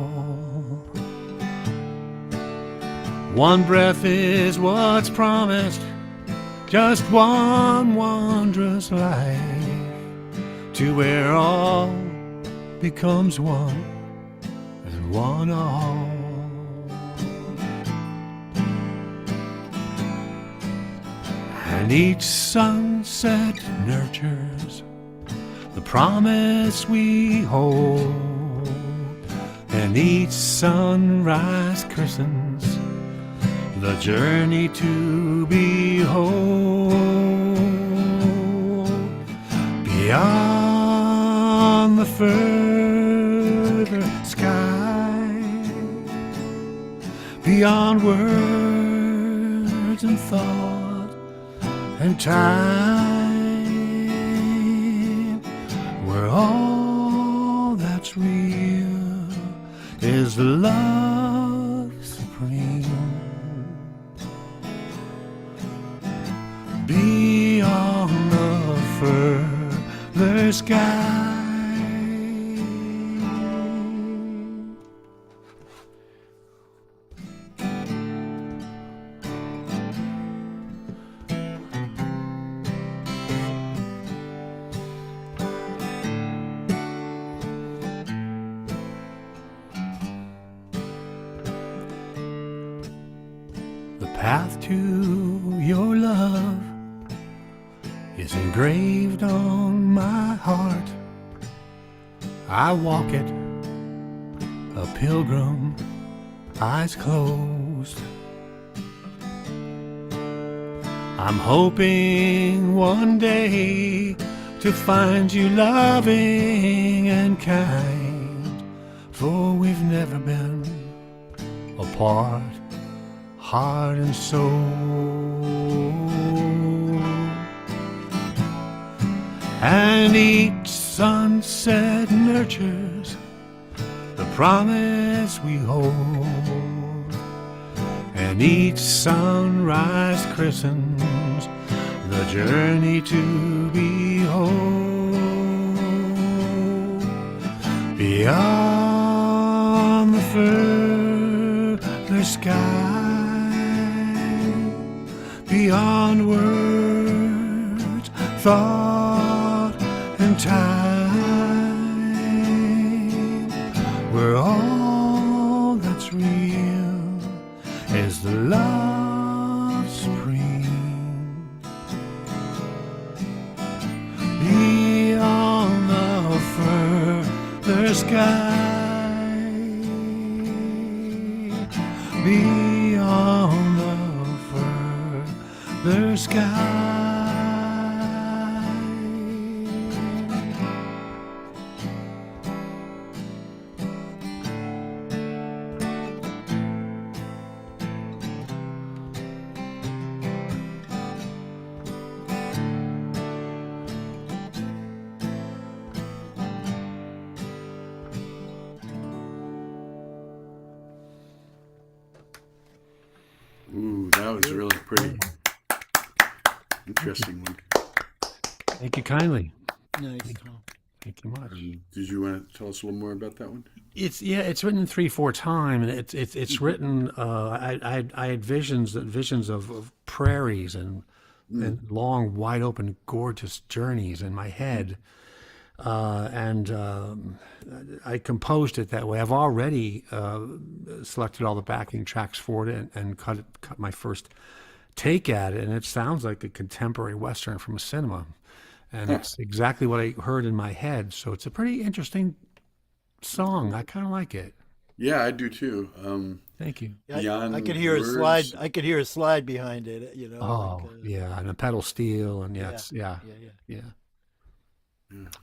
One breath is what's promised, just one wondrous life, to where all becomes one and one all. And each sunset nurtures the promise we hold, and each sunrise christens the journey to behold. Beyond the further sky, beyond words and thought and time, where all that's real is love supreme. Beyond the further sky. The path to your love is engraved on my heart. I walk it, a pilgrim, eyes closed. I'm hoping one day to find you loving and kind, for we've never been apart, heart and soul. And each sunset nurtures the promise we hold, and each sunrise christens the journey to behold. Beyond the further sky, beyond words, thought, and time, where all that's real is the love supreme. Beyond the further sky, beyond the further sky. Ooh, that was really pretty. Interesting one. Thank you kindly. Nice. Thank you much. Did you want to tell us a little more about that one? It's written in 3/4 time, and it's written. I had visions of prairies and long, wide open, gorgeous journeys in my head, and I composed it that way. I've already selected all the backing tracks for it and cut my first take at it, and it sounds like a contemporary western from a cinema, and it's exactly what I heard in my head. So it's a pretty interesting song. I kind of like it. Yeah, I do too. Thank you. I Beyond could hear words. a slide. I could hear a slide behind it. You know. Oh, yeah, and a pedal steel, and yeah.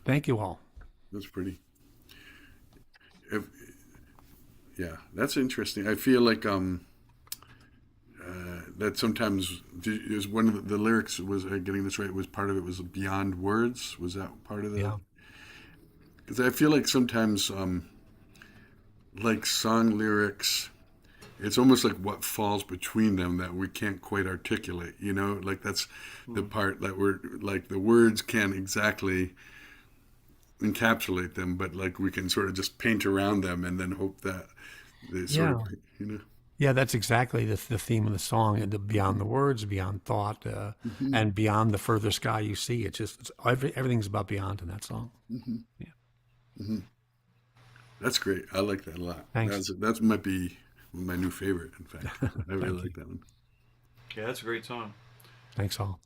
Thank you all. That's pretty. If, yeah, that's interesting. I feel like that sometimes is one of the lyrics was getting this right. Was part of it was beyond words. Was that part of the? Yeah. Because I feel like sometimes, like song lyrics, it's almost like what falls between them that we can't quite articulate. You know, like that's the part that we're like the words can't exactly encapsulate them, but like we can sort of just paint around them and then hope that they sort of, you know. Yeah, that's exactly the theme of the song. And beyond the words, beyond thought, and beyond the further sky you see. Everything's about beyond in that song. That's great. I like that a lot. Thanks. That might be my new favorite, in fact. I really like that one. Yeah, that's a great song. Thanks all.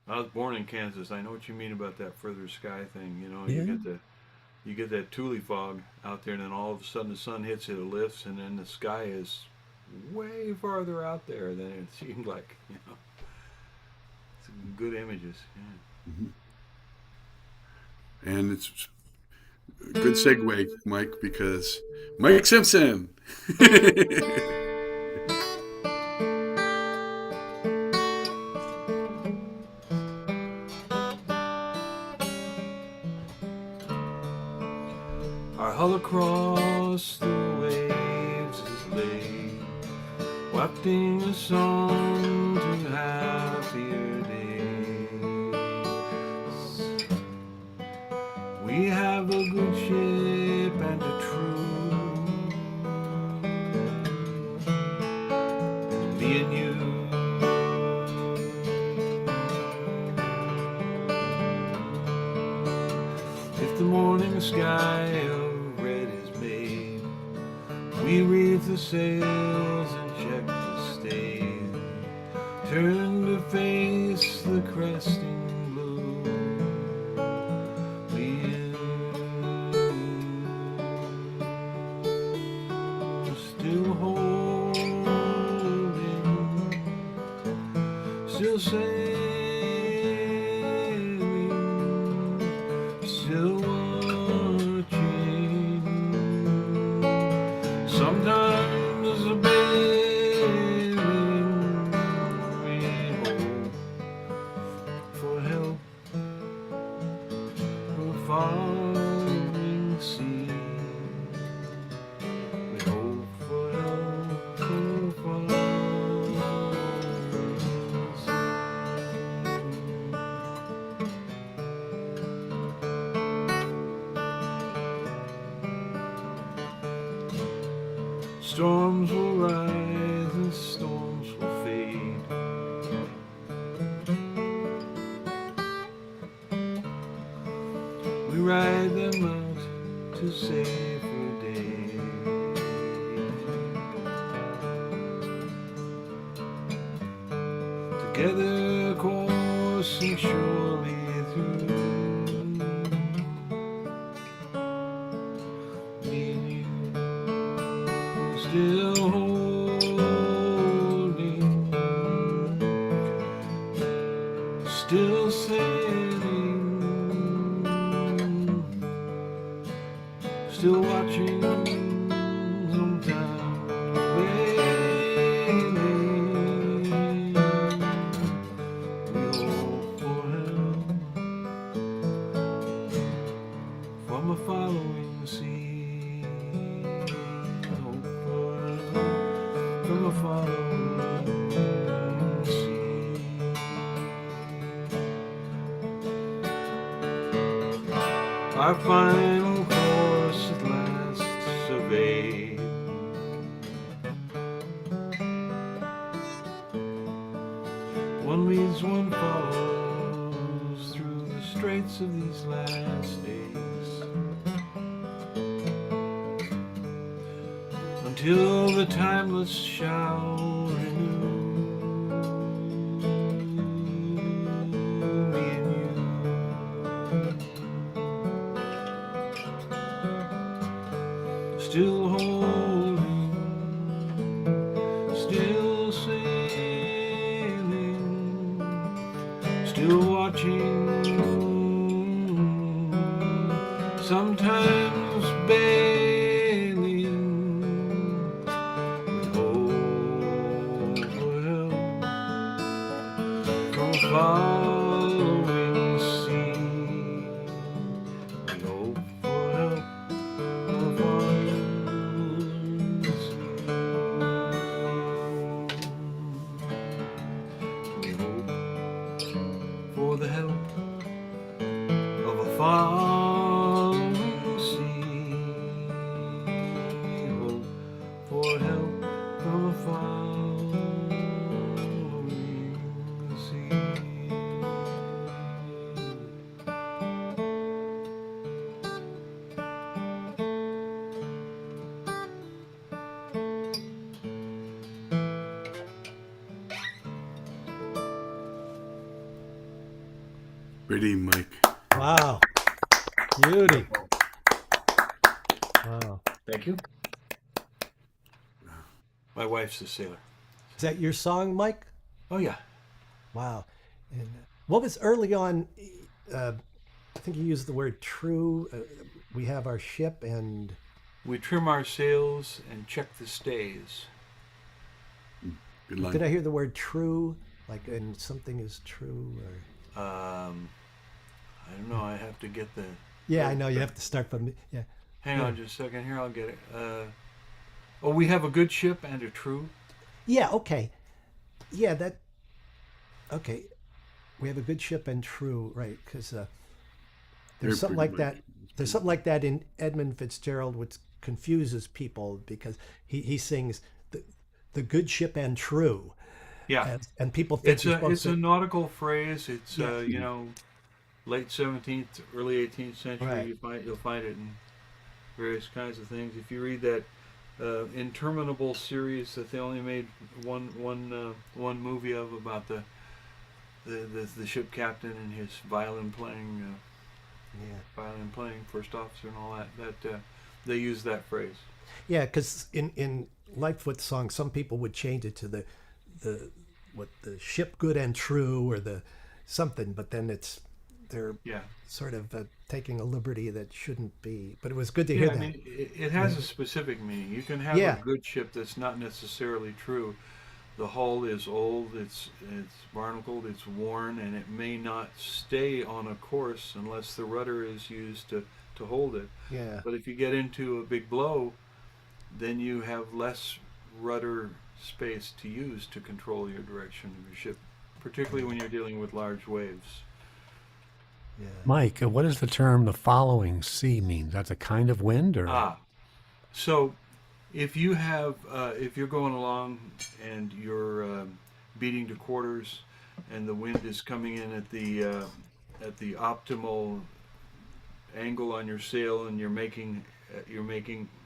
I was born in Kansas. I know what you mean about that further sky thing. You know, Yeah. you get that tule fog out there, and then all of a sudden the sun hits it, it lifts, and then the sky is way farther out there than it seemed like. You know, it's good images. Yeah. And it's a good segue, Mike, because Mike Simpson. Our hull across the waves is laid, wafting the song to happier days. We have a good ship and a true, me and you. If the morning sky of red is made, we reef the sails and check the stays, turn to face the cresting blue. Me and you. sailing, still watching. Sometimes a bailing, we hope for help from a falling sea. We hope for help from a falling sea. Storms will rise and storms will fade. We ride them out to safer days. Together coursing surely through. Me and you still holding, still sailing, still watching, sometimes wailing. We hope for help from a following sea. Hope for help from a following sea. Our final course at last surveyed. One leads, one follows through the straits of these last days, until the timeless shall renew me and you. Still holding, still sailing, still watching, sometimes bailing. We hope for help from a following sea. We hope for help from a following sea. We hope for the help of a falling sea. We hope for help from a falling sea. Pretty, Mike. Wow. Beauty. Wow. Thank you. My wife's a sailor. Is that your song, Mike? Oh yeah. Wow. And what was early on? I think you used the word true. We have our ship, and We trim our sails and check the stays. Good line. did I hear the word true? Like, and something is true, or I don't know. I have to get the. yeah, I know you have to start from yeah. Hang on just a second here. I'll get it. Oh, we have a good ship and a true. Yeah, okay. Yeah, that. Okay, we have a good ship and true, right? Because They're there's something pretty like that. much- There's something like that in Edmund Fitzgerald, which confuses people because he sings the good ship and true, Yeah. and people think It's you're a supposed it's a to- nautical phrase. It's Yeah. late 17th, early 18th century. Right. You'll find it in various kinds of things. If you read that interminable series that they only made one movie of about the ship captain and his violin playing first officer and all that they use that phrase. Yeah, because in Lightfoot's song, some people would change it to the the ship good and true or the something, but then they're Yeah. sort of taking a liberty that shouldn't be. But it was good to Yeah, hear I that. mean, it has a specific meaning. You can have Yeah. a good ship that's not necessarily true. The hull is old, it's barnacled, it's worn, and it may not stay on a course unless the rudder is used to hold it. Yeah. But if you get into a big blow, then you have less rudder space to use to control your direction of your ship, particularly when you're dealing with large waves. Yeah. Mike, what does the term "the following sea" mean? That's a kind of wind, or So if you have, if you're going along and you're beating to quarters, and the wind is coming in at the optimal angle on your sail, and you're making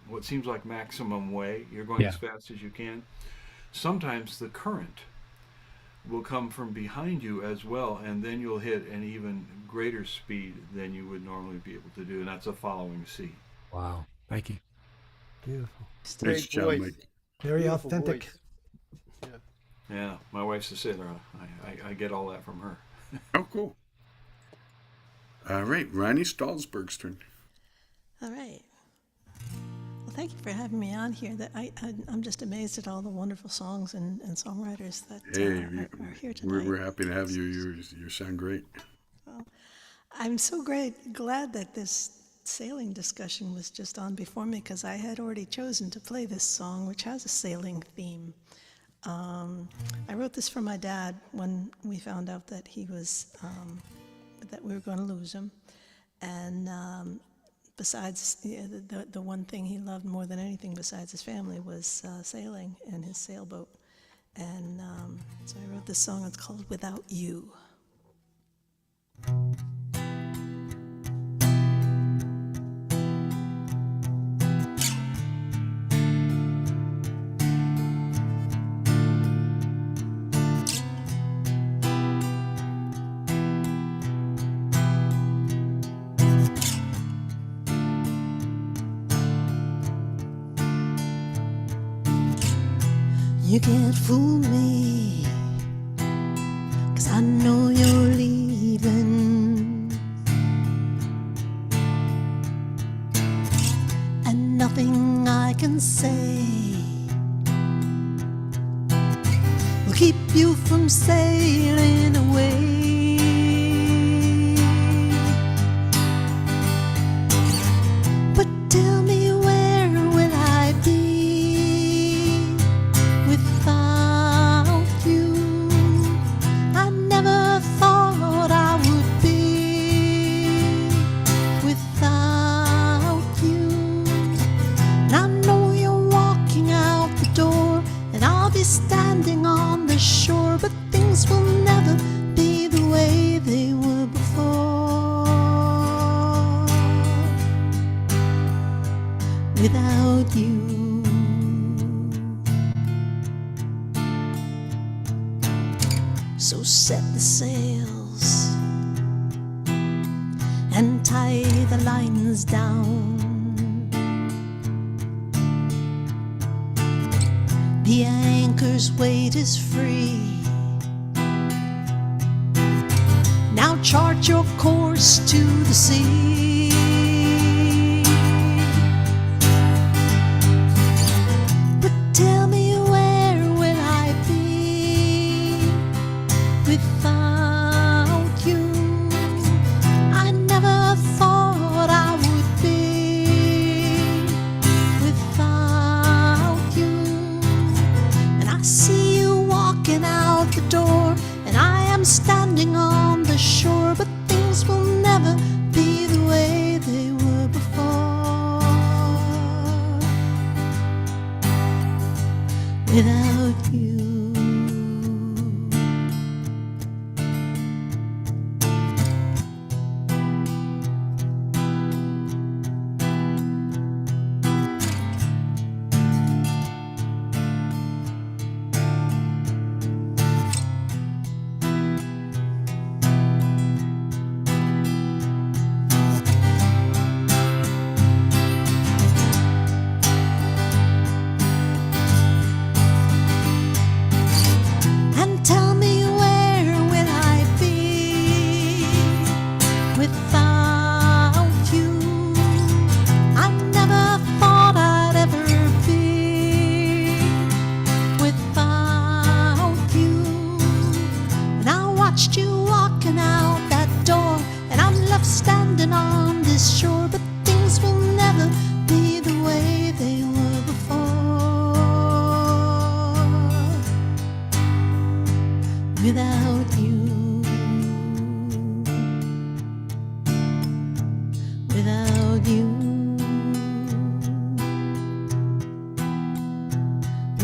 what seems like maximum way. You're going Yeah. as fast as you can. Sometimes the current will come from behind you as well, and then you'll hit an even greater speed than you would normally be able to do, and that's a following sea. wow? Thank you. Beautiful. Nice Great job, voice. Mike. Very Beautiful authentic. voice. Yeah. Yeah, my wife's a sailor. I get all that from her. Oh, cool. All right, Ronnie Stalsberg's turn. All right. Well, thank you for having me on here. I'm just amazed at all the wonderful songs and songwriters that Hey, are here tonight. we're happy to have you. You sound great. I'm so glad that this sailing discussion was just on before me, because I had already chosen to play this song, which has a sailing theme. I wrote this for my dad when we found out that he was that we were going to lose him, and besides, the one thing he loved more than anything besides his family was sailing and his sailboat. And so I wrote this song. It's called "Without You." You can't fool me, 'cause I know you're leaving, and nothing I can say will keep you from sailing away. But tell me, where will I be without you? I never thought I would be without you. And I know you're walking out the door, and I'll be standing on the shore, but things will never be the way they were before without you. So set the sails and tie the lines down. The anchor's weight is free. Now chart your course to the sea. But tell me, where will I be without you? I never thought I would be without you. And I see you walking out the door, and I am standing on the shore, but things will never be the way they were before without you.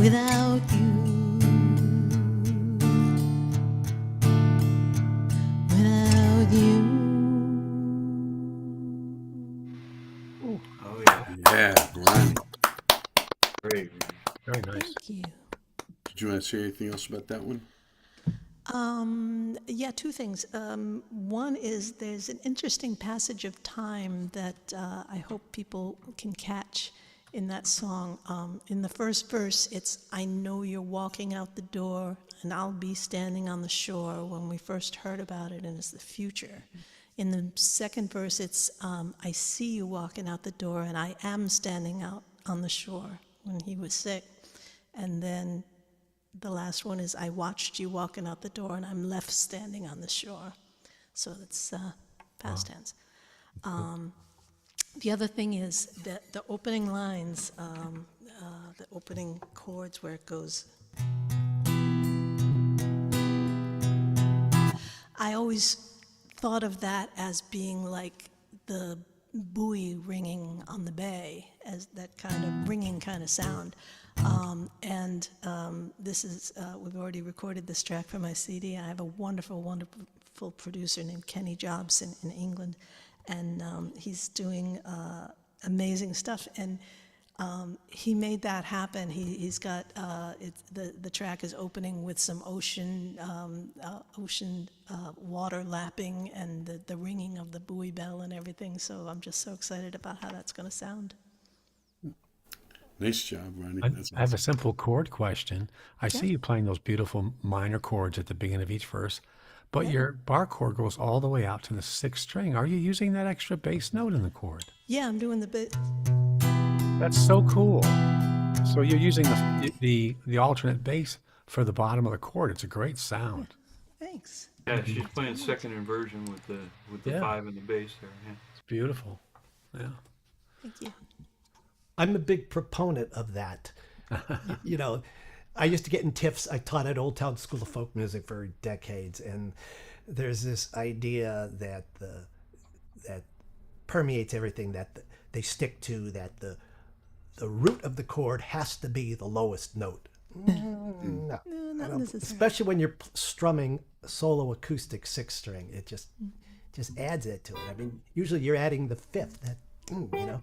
without you, without you. Oh yeah, Yeah, Ronnie. great. Very nice. Thank you. Did you want to say anything else about that one? Yeah, two things. One is there's an interesting passage of time that I hope people can catch in that song. In the first verse, it's, I know you're walking out the door and I'll be standing on the shore, when we first heard about it, and it's the future. In the second verse, it's, I see you walking out the door and I am standing out on the shore, when he was sick. And then the last one is, I watched you walking out the door and I'm left standing on the shore. So it's past tense. The other thing is that the opening lines, the opening chords where it goes, I always thought of that as being like the buoy ringing on the bay, as that kind of ringing kind of sound. This is, we've already recorded this track for my CD. I have a wonderful, wonderful producer named Kenny Jobson in England, and he's doing amazing stuff. And he made that happen. He's got, the track is opening with some ocean water lapping and the ringing of the buoy bell and everything. So I'm just so excited about how that's going to sound. Nice job, Ronnie. I That's have a awesome. simple chord question. I see you playing those beautiful minor chords at the beginning of each verse, but your bar chord goes all the way out to the sixth string. Are you using that extra bass note in the chord? Yeah, I'm doing the bit. That's so cool. So you're using the alternate bass for the bottom of the chord. It's a great sound. Thanks. Yeah, she's playing second inversion with the Yeah. 5 and the bass there. Yeah. It's beautiful. Yeah. Thank you. I'm a big proponent of that. You know, I used to get in tiffs. I taught at Old Town School of Folk Music for decades, and there's this idea that that permeates everything, that they stick to, that the root of the chord has to be the lowest note. No, No, not necessarily. especially when you're strumming solo acoustic sixth string, it just adds it to it. I mean, usually you're adding the fifth. That you know.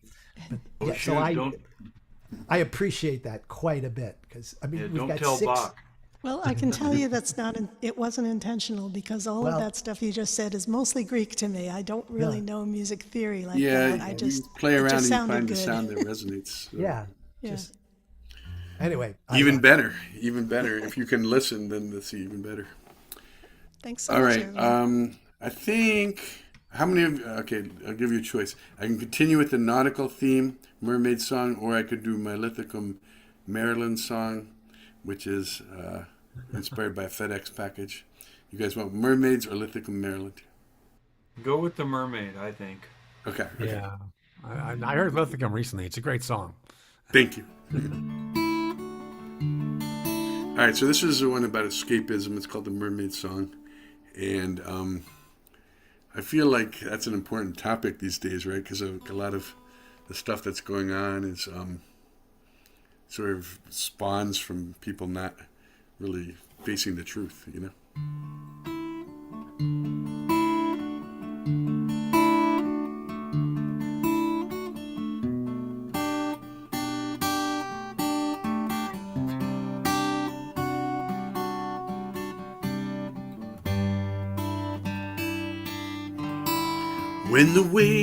But, Oh, yeah, shoot, so don't I appreciate that quite a bit, because I mean, yeah, we've don't got tell six. Bach. Well, I can tell you that's not, it wasn't intentional, because all Well- of that stuff you just said is mostly Greek to me. I don't really Yeah. know music theory like Yeah, that. I just you play it around just and you sounded find good. the sound that resonates. So. Yeah, Yeah. just anyway. I Even love- better, even better. If you can listen, then that's even better. Thanks so All much, right. everyone. I think, how many of, okay, I'll give you a choice. I can continue with the nautical theme, Mermaid Song, or I could do my Lithicum Maryland song, which is inspired by a FedEx package. You guys want Mermaids or Lithicum Maryland? Go with the mermaid, I think. Okay. Yeah. I heard Lithicum recently. It's a great song. Thank you. All right, so this is the one about escapism. It's called the Mermaid Song. And I feel like that's an important topic these days, right? Because a lot of the stuff that's going on is sort of spawns from people not really facing the truth, you know? When the wave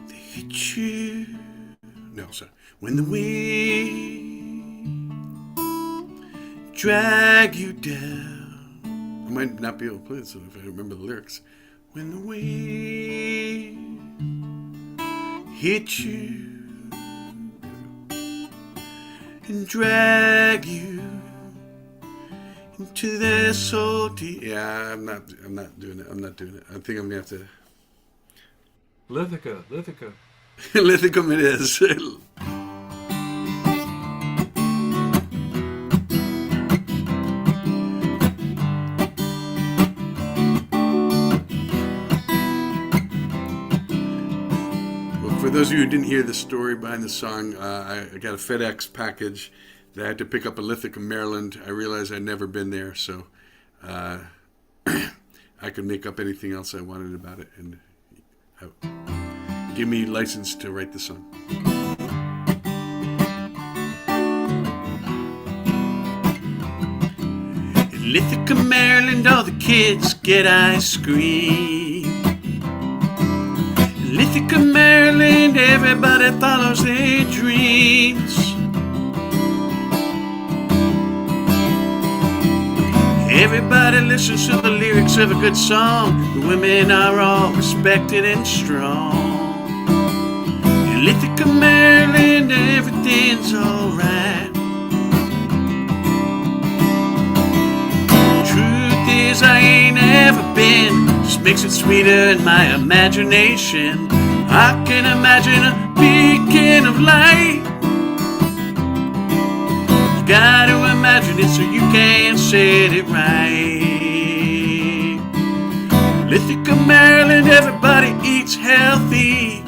they hit you, no, sorry. When the wave drag you down, I might not be able to play this if I remember the lyrics. When the wave hit you and drag you into their salty. Yeah, I'm not doing it. I'm not doing it. I think I'm gonna have to. Lithica. Lithicum it is. Well, For those of you who didn't hear the story behind the song, I got a FedEx package that I had to pick up in Ithaca, Maryland. I realized I'd never been there, so I could make up anything else I wanted about it, and give me license to write the song. In Ithaca, Maryland, all the kids get ice cream. In Ithaca, Maryland, everybody follows their dreams. Everybody listens to the lyrics of a good song. The women are all respected and strong. In Ithaca, Maryland, everything's alright. Truth is, I ain't ever been. Just makes it sweeter in my imagination. I can imagine a beacon of light. You gotta imagine it so you can set it right. In Ithaca, Maryland, everybody eats healthy.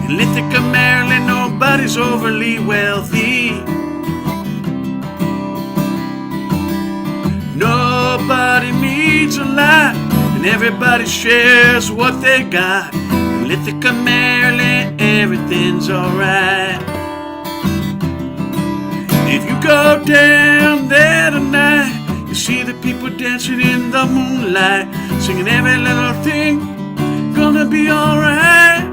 In Ithaca, Maryland, nobody's overly wealthy. Nobody needs a lot, and everybody shares what they got. In Ithaca, Maryland, everything's alright. If you go down there tonight, you see the people dancing in the moonlight, singing every little thing gonna be alright.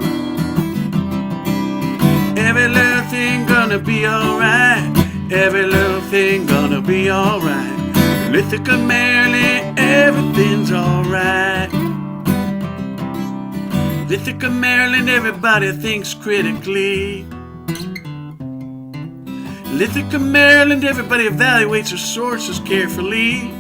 Every little thing gonna be alright. Every little thing gonna be alright. In Ithaca, Maryland, everything's alright. In Ithaca, Maryland, everybody thinks critically. In Ithaca, Maryland, everybody evaluates their sources carefully.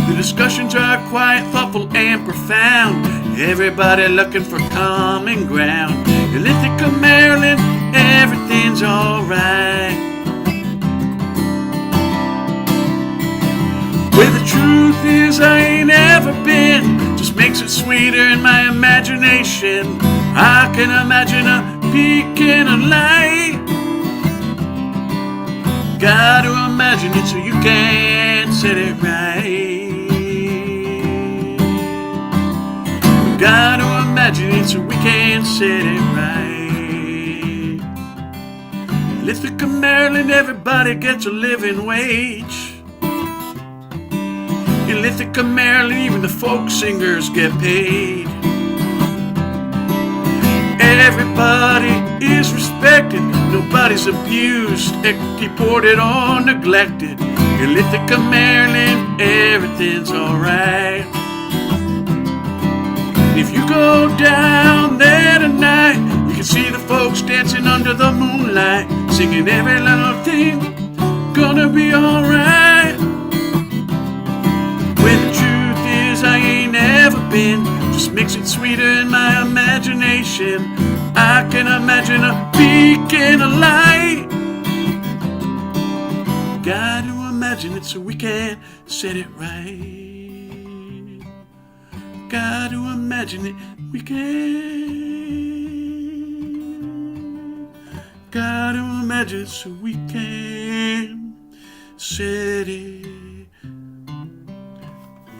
The discussions are quiet, thoughtful, and profound. Everybody looking for common ground. In Ithaca, Maryland, everything's alright. Where the truth is, I ain't ever been. Just makes it sweeter in my imagination. I can imagine a beacon of light. Gotta imagine it so you can set it right. Gotta imagine it so we can set it right. In Ithaca, Maryland, everybody gets a living wage. In Ithaca, Maryland, even the folk singers get paid. Everybody is respected, nobody's abused, deported or neglected. In Ithaca, Maryland, everything's alright. If you go down there tonight, you can see the folks dancing under the moonlight, singing every little thing gonna be alright. Where the truth is, I ain't never been. Just makes it sweeter in my imagination. I can imagine a beacon of light. Gotta imagine it so we can set it right. Gotta imagine it, we can. Gotta imagine it so we can set it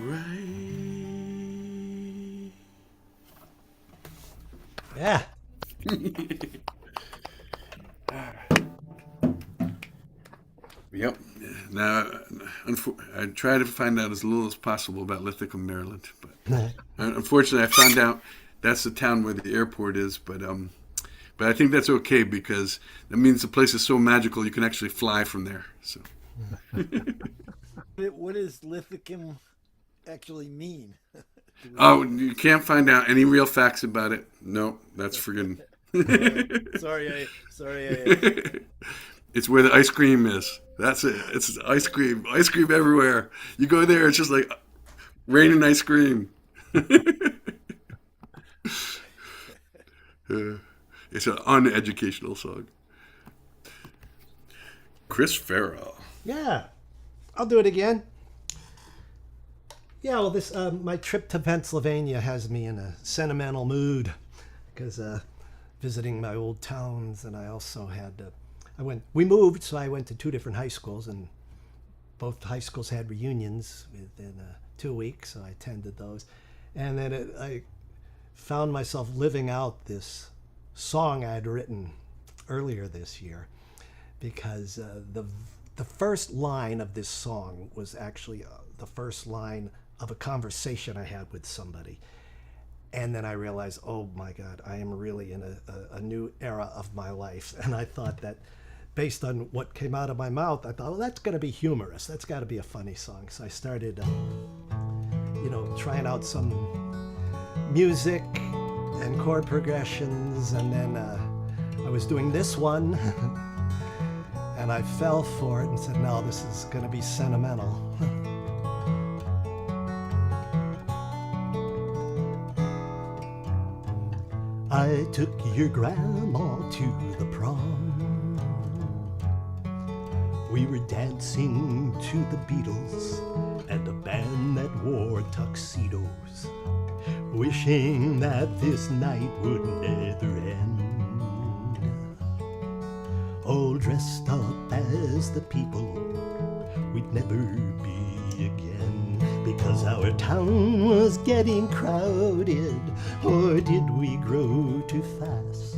right. Yeah. Yep. Now, I try to find out as little as possible about Ithaca, Maryland, but unfortunately, I found out that's the town where the airport is. But I think that's okay because that means the place is so magical you can actually fly from there. So. What does Lithicum actually mean? Oh, you can't find out any real facts about it. No, that's forbidden. Sorry. It's where the ice cream is. That's it. It's ice cream everywhere. You go there, it's just like raining ice cream. It's an uneducational song. Chris Farrell. Yeah. I'll do it again. Yeah, well, this my trip to Pennsylvania has me in a sentimental mood because visiting my old towns, and I also had we moved, so I went to two different high schools, and both high schools had reunions within 2 weeks, so I attended those, and then I found myself living out this song I'd written earlier this year, because the first line of this song was actually the first line of a conversation I had with somebody. And then I realized, oh my God, I am really in a new era of my life. And I thought that based on what came out of my mouth, I thought, well, that's going to be humorous. That's got to be a funny song. So I started, trying out some music and chord progressions. And then I was doing this one. And I fell for it and said, no, this is going to be sentimental. I took your grandma to the prom. We were dancing to the Beatles and a band that wore tuxedos, wishing that this night would never end. All dressed up as the people we'd never be again, because our town was getting crowded. Or did we grow too fast,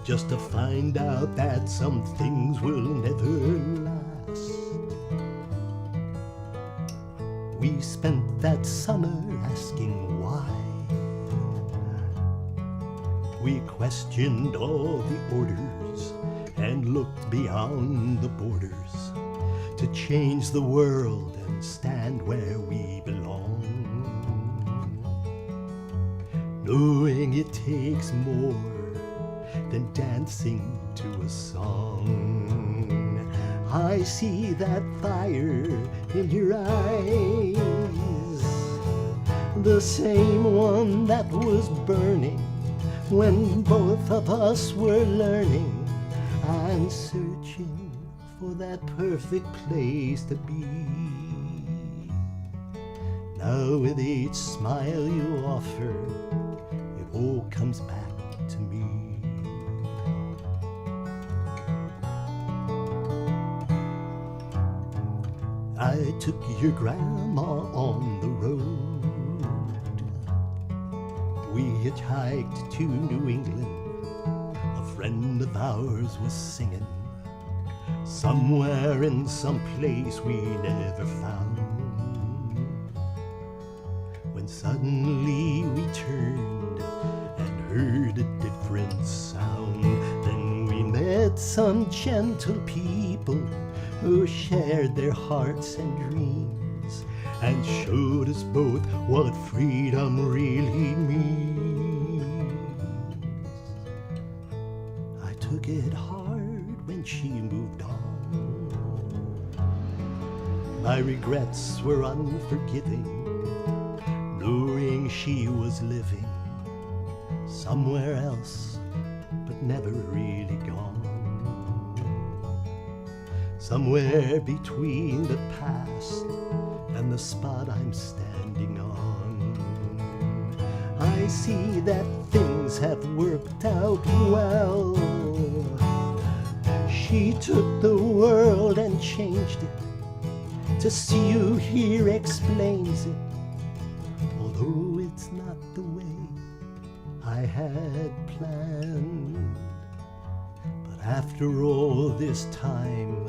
just to find out that some things will never last? We spent that summer asking why. We questioned all the orders and looked beyond the borders to change the world and stand where we belong, knowing it takes more than dancing to a song. I see that fire in your eyes, the same one that was burning when both of us were learning and searching for that perfect place to be. Now with each smile you offer, it all comes back to me. I took your grandma on the road. We hitchhiked to New England. A friend of ours was singing somewhere in some place we never found, when suddenly we turned and heard a different sound. Then we met some gentle people who shared their hearts and dreams and showed us both what freedom really means. I took it hard when she moved on. My regrets were unforgiving, knowing she was living somewhere else, but never really gone. Somewhere between the past and the spot I'm standing on, I see that things have worked out well. She took the world and changed it. To see you here explains it, although it's not the way I had planned. But after all this time,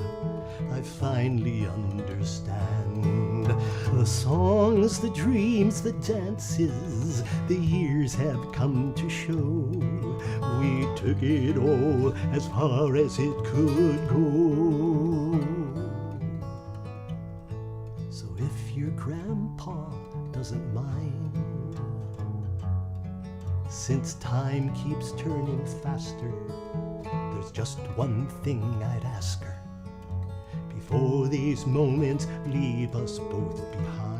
I finally understand. The songs, the dreams, the dances, the years have come to show we took it all as far as it could go. So if your grandpa doesn't mind, since time keeps turning faster, there's just one thing I'd ask her before these moments leave us both behind.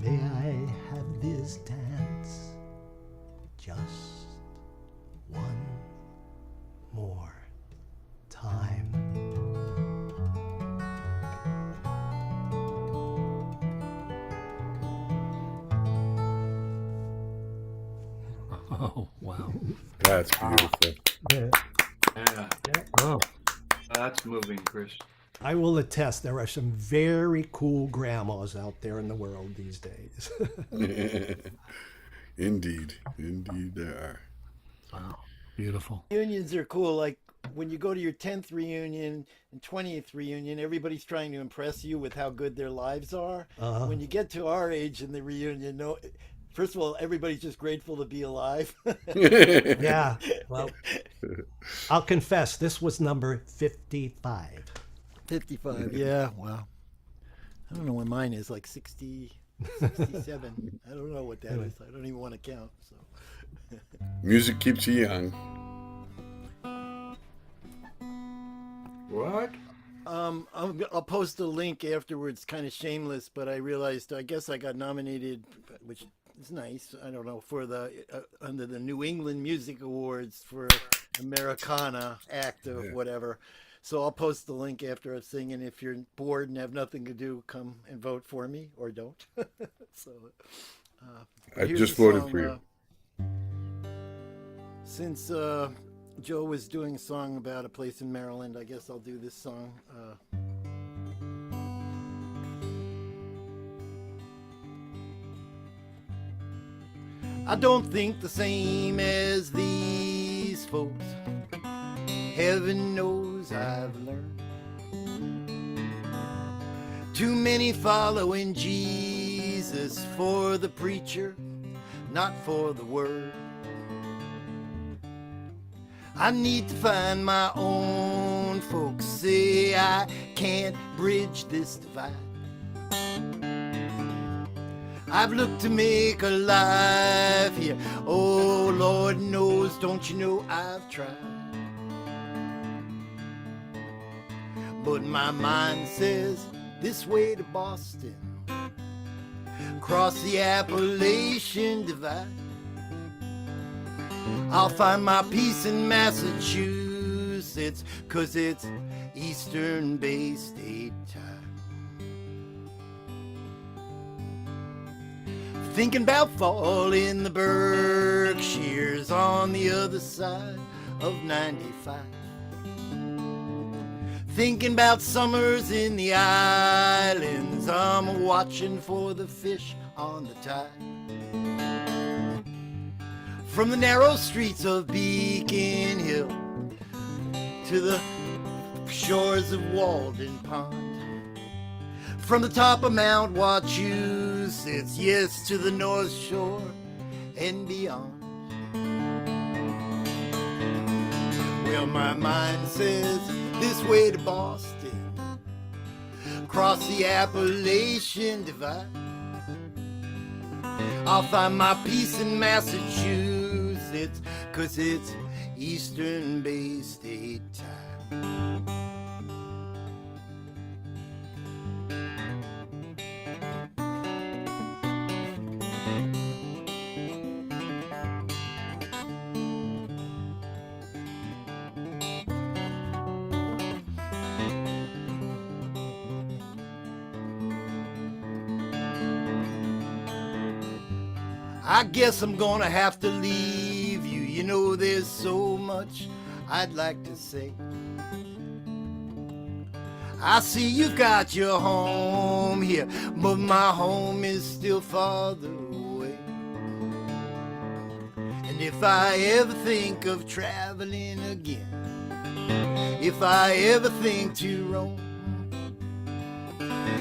May I have this dance just one more time? Oh, wow. That's beautiful. Yeah, Oh, that's moving, Chris. I will attest there are some very cool grandmas out there in the world these days. Indeed. Indeed, there wow. Beautiful. Reunions are cool. Like when you go to your 10th reunion and 20th reunion, everybody's trying to impress you with how good their lives are. When you get to our age in the reunion, no, first of all, everybody's just grateful to be alive. are. Yeah. Well, I'll confess, this was number 55. 55. Yeah, wow. I don't know what mine is, like 60, 67. I don't know what that is. I don't even want to count. So. Music keeps you young. What? I'll post a link afterwards, kind of shameless, but I realized I guess I got nominated, which is nice. I don't know, for the under the New England Music Awards for Americana Act or whatever. So I'll post the link after I sing, and if you're bored and have nothing to do, come and vote for me or don't. So I here's just the voted song, for you. Since Joe was doing a song about a place in Maryland, I guess I'll do this song. I don't think the same as these folks. Heaven knows I've learned. Too many following Jesus for the preacher, not for the word. I need to find my own folks. Say I can't bridge this divide. I've looked to make a life here. Oh, Lord knows, don't you know I've tried. But my mind says this way to Boston, cross the Appalachian Divide. I'll find my peace in Massachusetts, 'cause it's Eastern Bay State time. Thinking about fall in the Berkshires on the other side of 95. Thinking about summers in the islands, I'm watching for the fish on the tide. From the narrow streets of Beacon Hill to the shores of Walden Pond. From the top of Mount Wachusett, yes, to the North Shore and beyond. Well, my mind says this way to Boston, cross the Appalachian Divide. I'll find my peace in Massachusetts, 'cause it's Eastern Bay State time. I guess I'm gonna have to leave you. You know there's so much I'd like to say. I see you've got your home here, but my home is still farther away. And if I ever think of traveling again, if I ever think to roam,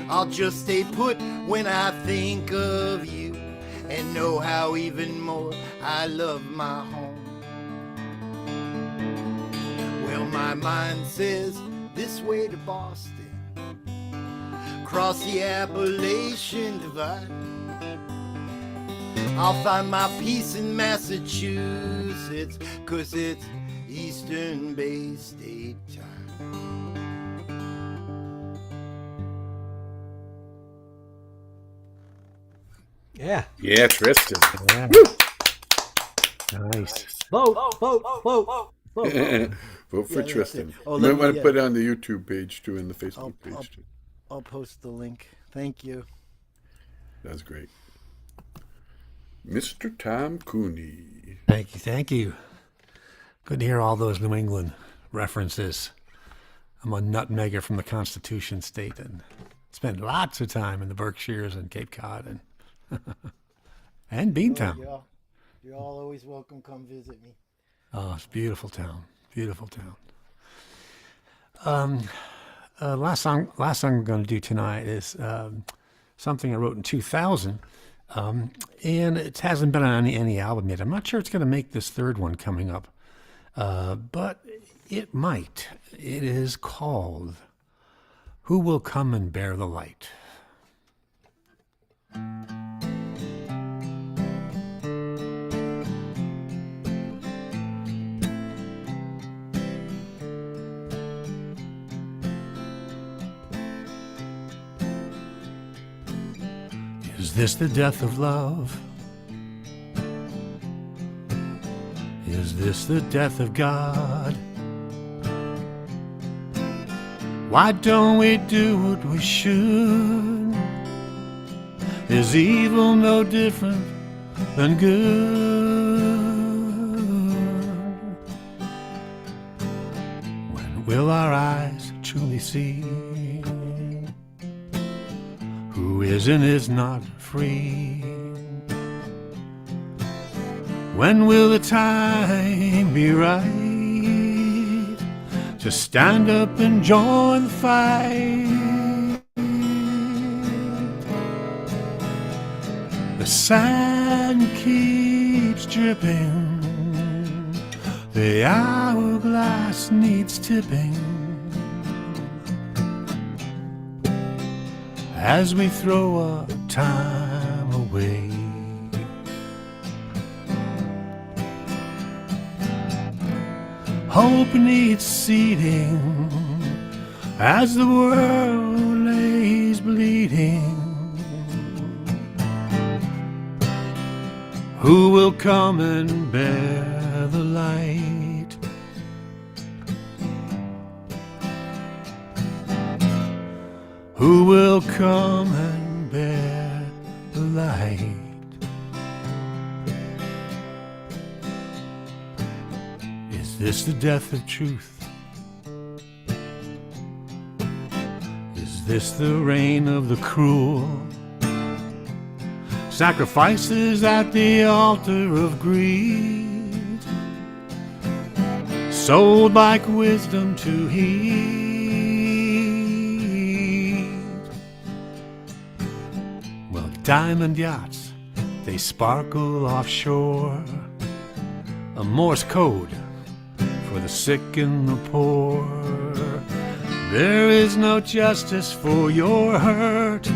I'll just stay put when I think of you, and know how even more I love my home. Well, my mind says this way to Boston, cross the Appalachian Divide. I'll find my peace in Massachusetts, 'cause it's Eastern Bay State time. Yeah. Yeah, Tristan. Yeah. Nice. Vote, vote, vote, vote. Vote for Yeah, Tristan. oh, You let might me- want to yeah. put it on the YouTube page too and the Facebook I'll- page too. I'll post the link. Thank you. That's great. Mr. Tom Cooney. Thank you, thank you. Good to hear all those New England references. I'm a nutmegger from the Constitution State and spend lots of time in the Berkshires and Cape Cod and Beantown. You're all always welcome. Come visit me. Oh, it's a beautiful town. Beautiful town. Last song we're going to do tonight is something I wrote in 2000, and it hasn't been on any album yet. I'm not sure it's going to make this third one coming up, but it might. It is called "Who Will Come and Bear the Light." Is this the death of love? Is this the death of God? Why don't we do what we should? Is evil no different than good? When will our eyes truly see who is and is not free? When will the time be right to stand up and join the fight? The sand keeps dripping, the hourglass needs tipping, as we throw our time away. Hope needs seeding as the world lays bleeding. Who will come and bear the light? Who will come and bear the light? Is this the death of truth? Is this the reign of the cruel? Sacrifices at the altar of greed, sold like wisdom to heed. Well, diamond yachts, they sparkle offshore, a Morse code for the sick and the poor. There is no justice for your hurt,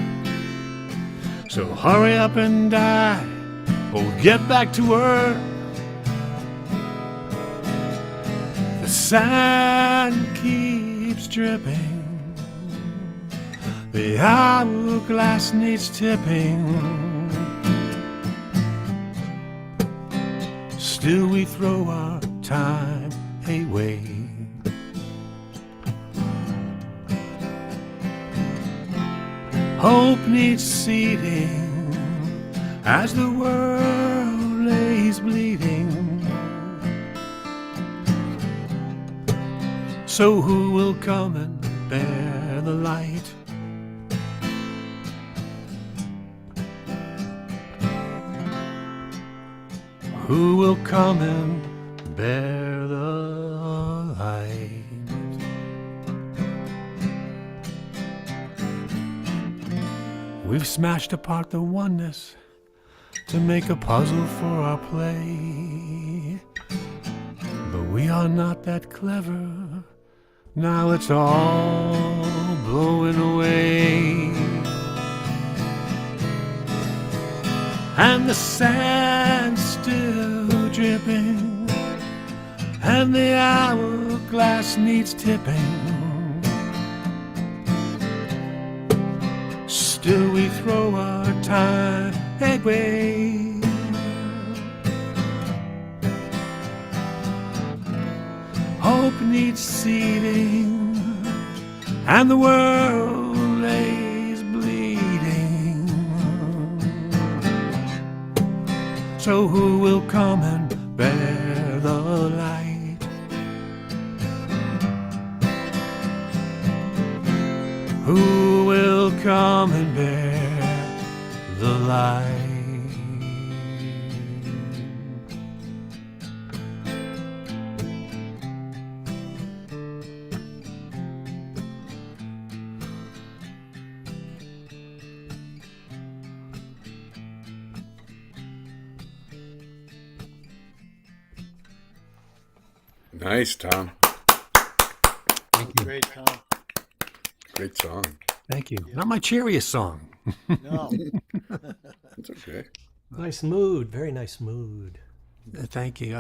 so hurry up and die, or get back to work. The sand keeps dripping, the hourglass needs tipping, still we throw our time away. Hope needs seeding as the world lays bleeding. So who will come and bear the light? Who will come and bear the light? We've smashed apart the oneness to make a puzzle for our play, but we are not that clever. Now it's all blowing away, and the sand's still dripping, and the hourglass needs tipping. Still we throw our time away. Hope needs seeding, and the world lays bleeding. So who will come and bear the light? Who will come and bear the light? Nice, Tom. Great, Tom. Great song. Thank you. Not my cheeriest song. No. It's okay. Nice mood, very nice mood. Thank you.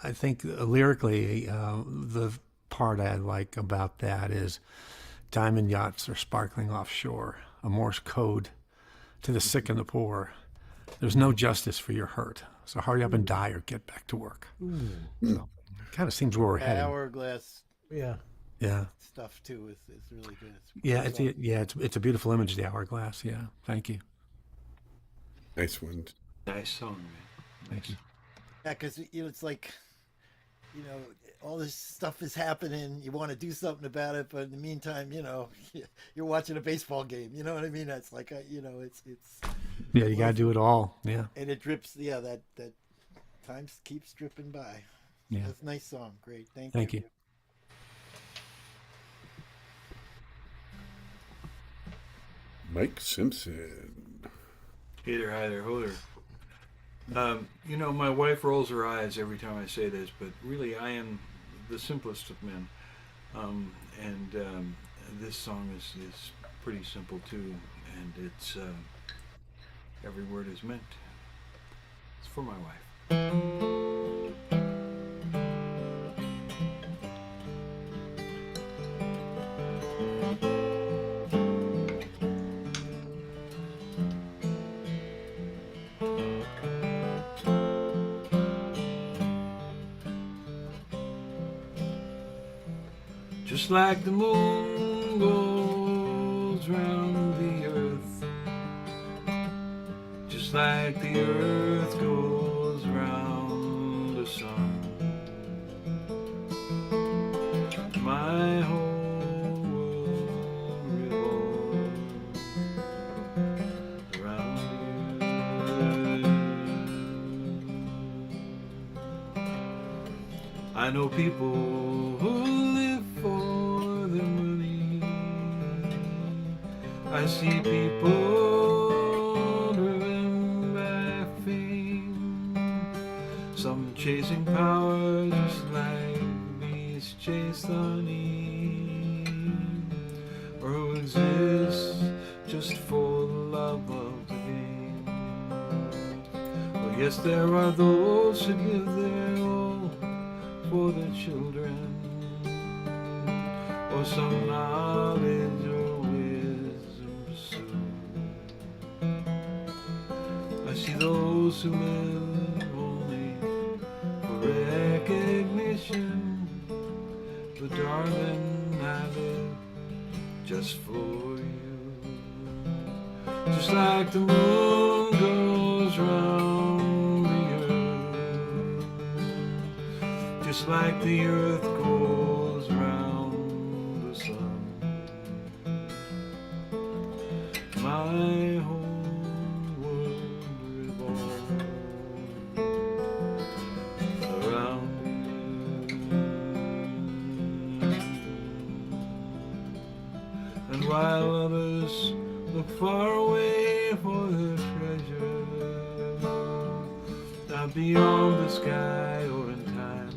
I think lyrically, the part I like about that is diamond yachts are sparkling offshore, a Morse code to the sick and the poor. There's no justice for your hurt, so hurry up and die or get back to work. So, kind of seems where we're That headed. hourglass Yeah. Yeah, stuff too is really good. it's a beautiful image, the hourglass. Yeah, thank you. Nice one. Nice song, man. Thank you. Yeah, because it's like, all this stuff is happening. You want to do something about it, but in the meantime, you're watching a baseball game. You know what I mean? It's like, it's Yeah, you got to do it all. Yeah, and it drips. Yeah, that time keeps dripping by. yeah. That's a nice song. Great. Thank Thank you. Mike Simpson. Hey there, hi there, ho there. My wife rolls her eyes every time I say this, but really I am the simplest of men. This song is pretty simple too, and it's every word is meant. It's for my wife. Just like the moon goes round the earth, just like the earth goes round the sun, my whole world revolves around you. I know people who live for their money. I see people driven by fame, some chasing power just like bees chase honey, or who exist just for the love of the game. Well, yes, there are those who give their all for their children, or some knowledge or wisdom pursue. I see those who live only for recognition, but darling, I live just for you. Just like the moon goes round the earth, just like the earth goes round the sun, my whole world revolves around you. And while others look far away for their treasure, down beyond the sky or in time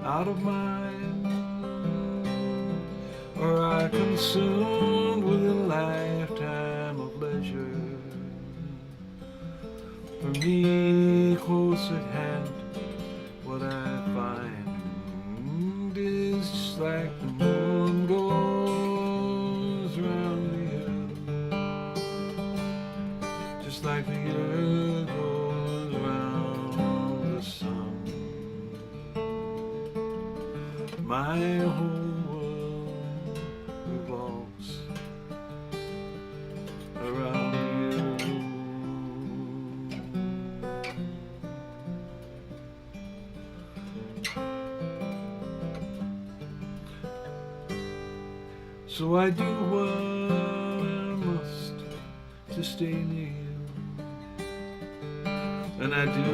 out of mind, or are consumed with a lifetime of leisure, for me close at hand what I find is just like the moon goes round the earth, just like the earth goes round the sun, my whole world revolves around you. So I do what I must to stay near you, and I do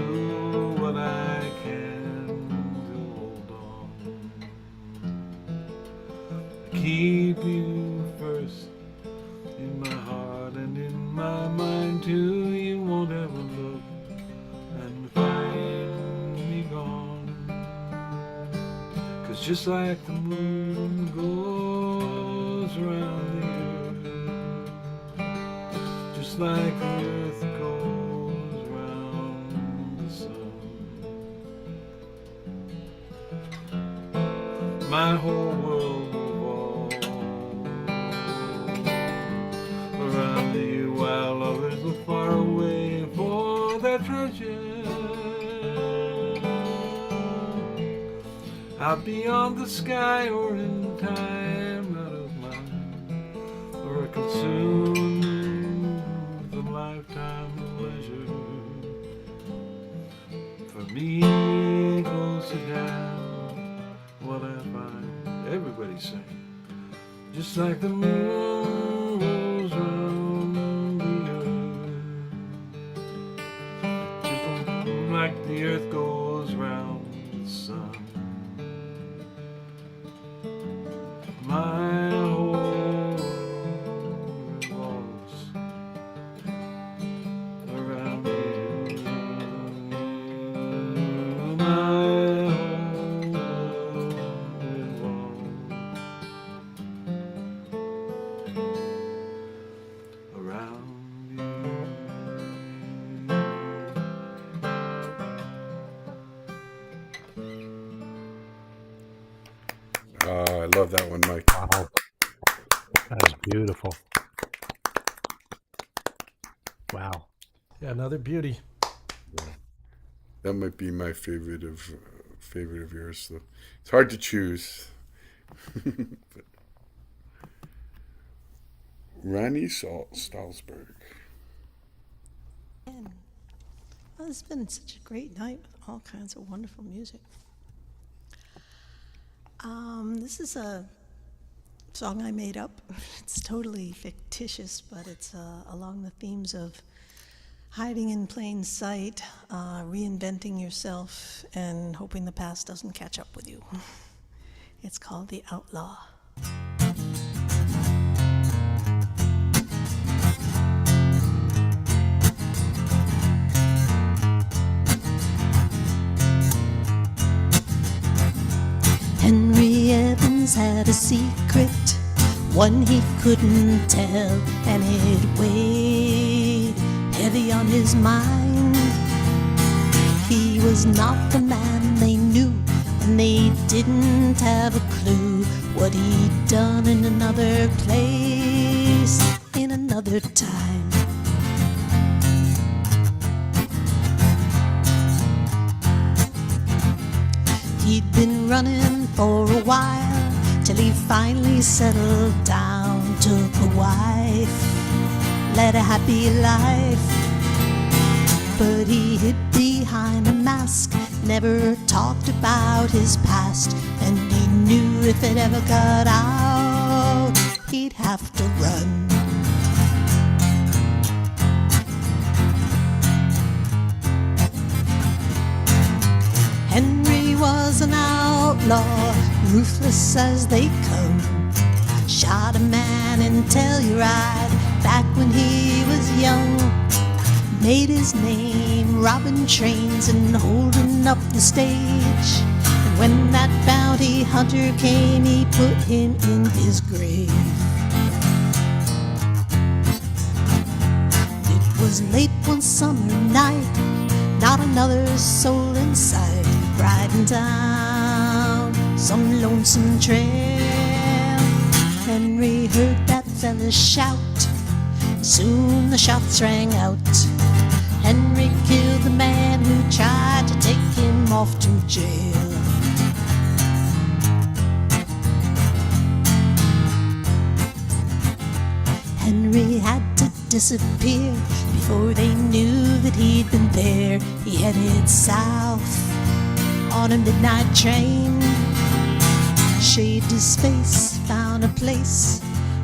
what I can to hold on. Keep you first in my heart and in my mind too. You won't ever look and find me gone. 'Cause just like the moon goes around the earth, just like the earth goes around the sun, my whole world will revolve around you, while others look far away for their treasure. Out beyond the sky or in time out of mind, or consumed with a lifetime of leisure. For me it goes down what I find. Everybody sing. Just like the moon rolls round the earth, just like the earth goes round the sun. My whole world revolves around you. My whole world revolves around you. I love that one, Mike. Wow. That's beautiful. Wow. Yeah, another beauty. That might be my favorite of yours. Though it's hard to choose. But Ronnie Stalsberg. And, well, it's been such a great night with all kinds of wonderful music. This is a song I made up. It's totally fictitious, but it's along the themes of hiding in plain sight, reinventing yourself, and hoping the past doesn't catch up with you. It's called The Outlaw. Henry Evans had a secret, one he couldn't tell, and it weighed heavy on his mind. He was not the man they knew, and they didn't have a clue what he'd done in another place, in another time. He'd been running for a while, till he finally settled down, took a wife, led a happy life. But he hid behind a mask, never talked about his past, and he knew if it ever got out, he'd have to run. Henry was an outlaw, ruthless as they come. Shot a man in Telluride back when he was young. Made his name robbing trains and holding up the stage. And when that bounty hunter came, he put him in his grave. It was late one summer night, not another soul in sight. Riding down some lonesome trail, Henry heard that fella shout. Soon the shots rang out. Henry killed the man who tried to take him off to jail. Henry had to disappear before they knew that he'd been there. He headed south on a midnight train, shaved his face, found a place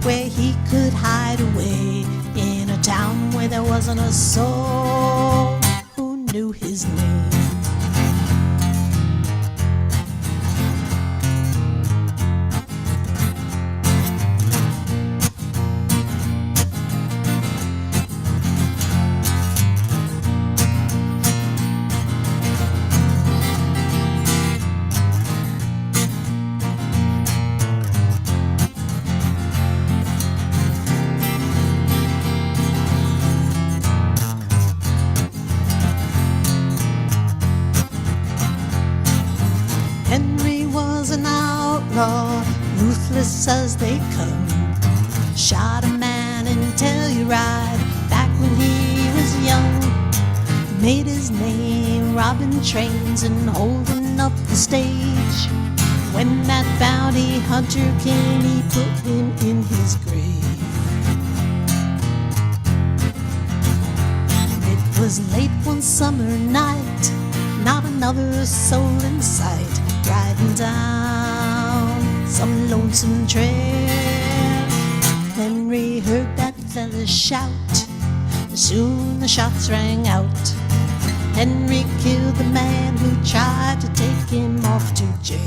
where he could hide away, in a town where there wasn't a soul who knew his name. Henry was an outlaw, ruthless as they come. Shot a man in Telluride back when he was young. Made his name robbing trains and holding up the stage. When that bounty hunter came, he put him in his grave. It was late one summer night, not another soul in sight, riding down some lonesome trail. Henry heard that fella shout, soon the shots rang out. Henry killed the man who tried to take him off to jail.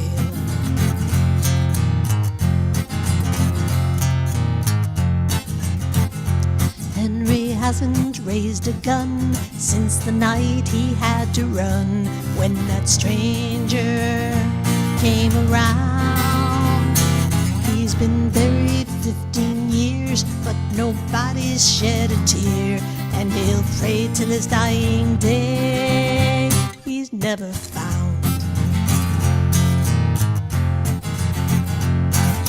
Henry hasn't raised a gun since the night he had to run, when that stranger came around. He's been buried 15 years, but nobody's shed a tear, and he'll pray till his dying day he's never found.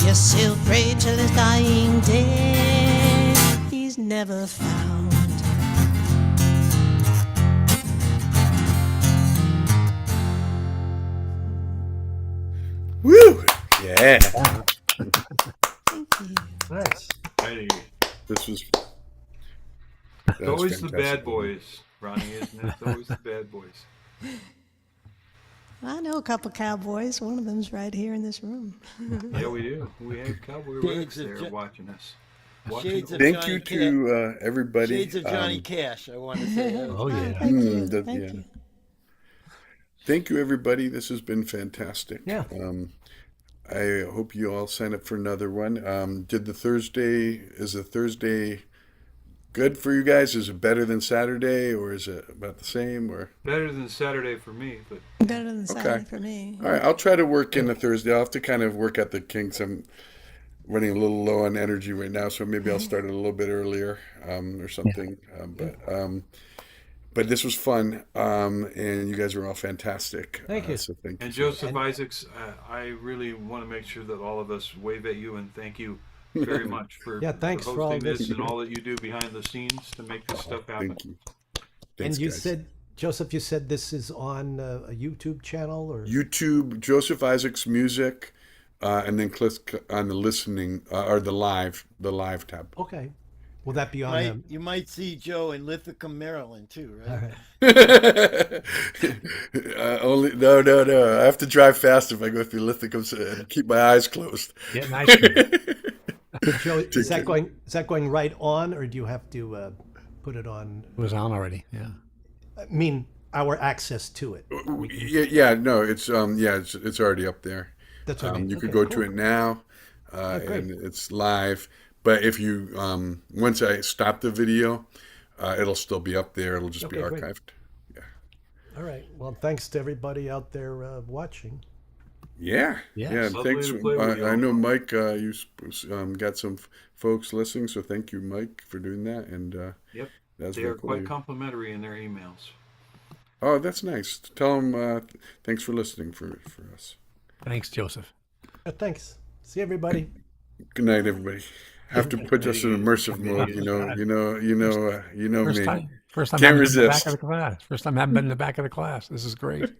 Yes, he'll pray till his dying day he's never found. Woo! Yeah. Thank you. Nice. Hey, This was. it's that's always the fantastic. bad boys, Ronnie, isn't it? It's always the bad boys. I know a couple cowboys. One of them's right here in this room. Yeah, we do. We have cowboy Rex Shades of there Jo- watching us. Shades of Thank Johnny you Cash. to everybody. Shades of Johnny Cash, I want to say. Oh, yeah. Thank you. that- Thank yeah. you. Thank you, everybody. This has been fantastic. Yeah. I hope you all sign up for another one. Is the Thursday good for you guys? Is it better than Saturday, or is it about the same? Or Better than Saturday for me, but Better than Saturday for me. all right, I'll try to work in a Thursday. I'll have to kind of work out the kinks. I'm running a little low on energy right now, so maybe I'll start it a little bit earlier or something. But this was fun, and you guys were all fantastic. Thank you. So thank you. and Joseph Isaacs, I really want to make sure that all of us wave at you and thank you very much for, Yeah, thanks for all hosting this. this and all that you do behind the scenes to make this stuff happen. Thank you. And Thanks, you guys. said, Joseph, you said this is on a YouTube channel, or YouTube, Joseph Isaacs Music, and then click on the listening or the live tab. okay? Will that be on You might see Joe in Lithica, Maryland, too, right? All right. Only no. I have to drive fast if I go through Lithicum and keep my eyes closed. Yeah, nice. But Joe, is that going right on, or do you have to put it on? It was on already. Yeah. I mean, our access to it. No, it's it's already up there. That's what I mean. You could Okay, go cool. to it now, great. and it's live. But if you once I stop the video, it'll still be up there. It'll just be Okay, great. archived. All right. Well, thanks to everybody out there watching. Yeah. Yes. And Lovely thanks. to play with you I all. know Mike. Got some folks listening, so thank you, Mike, for doing that. And Yep, that's they very are cool. quite complimentary in their emails. Oh, that's nice. Tell them thanks for listening for us. Thanks, Joseph. Thanks. See everybody. Good night, everybody. Have to put us in immersive mode. You know First me. time. First time Can't I've been in the back resist. of the class. First time I haven't been in the back of the class. This is great.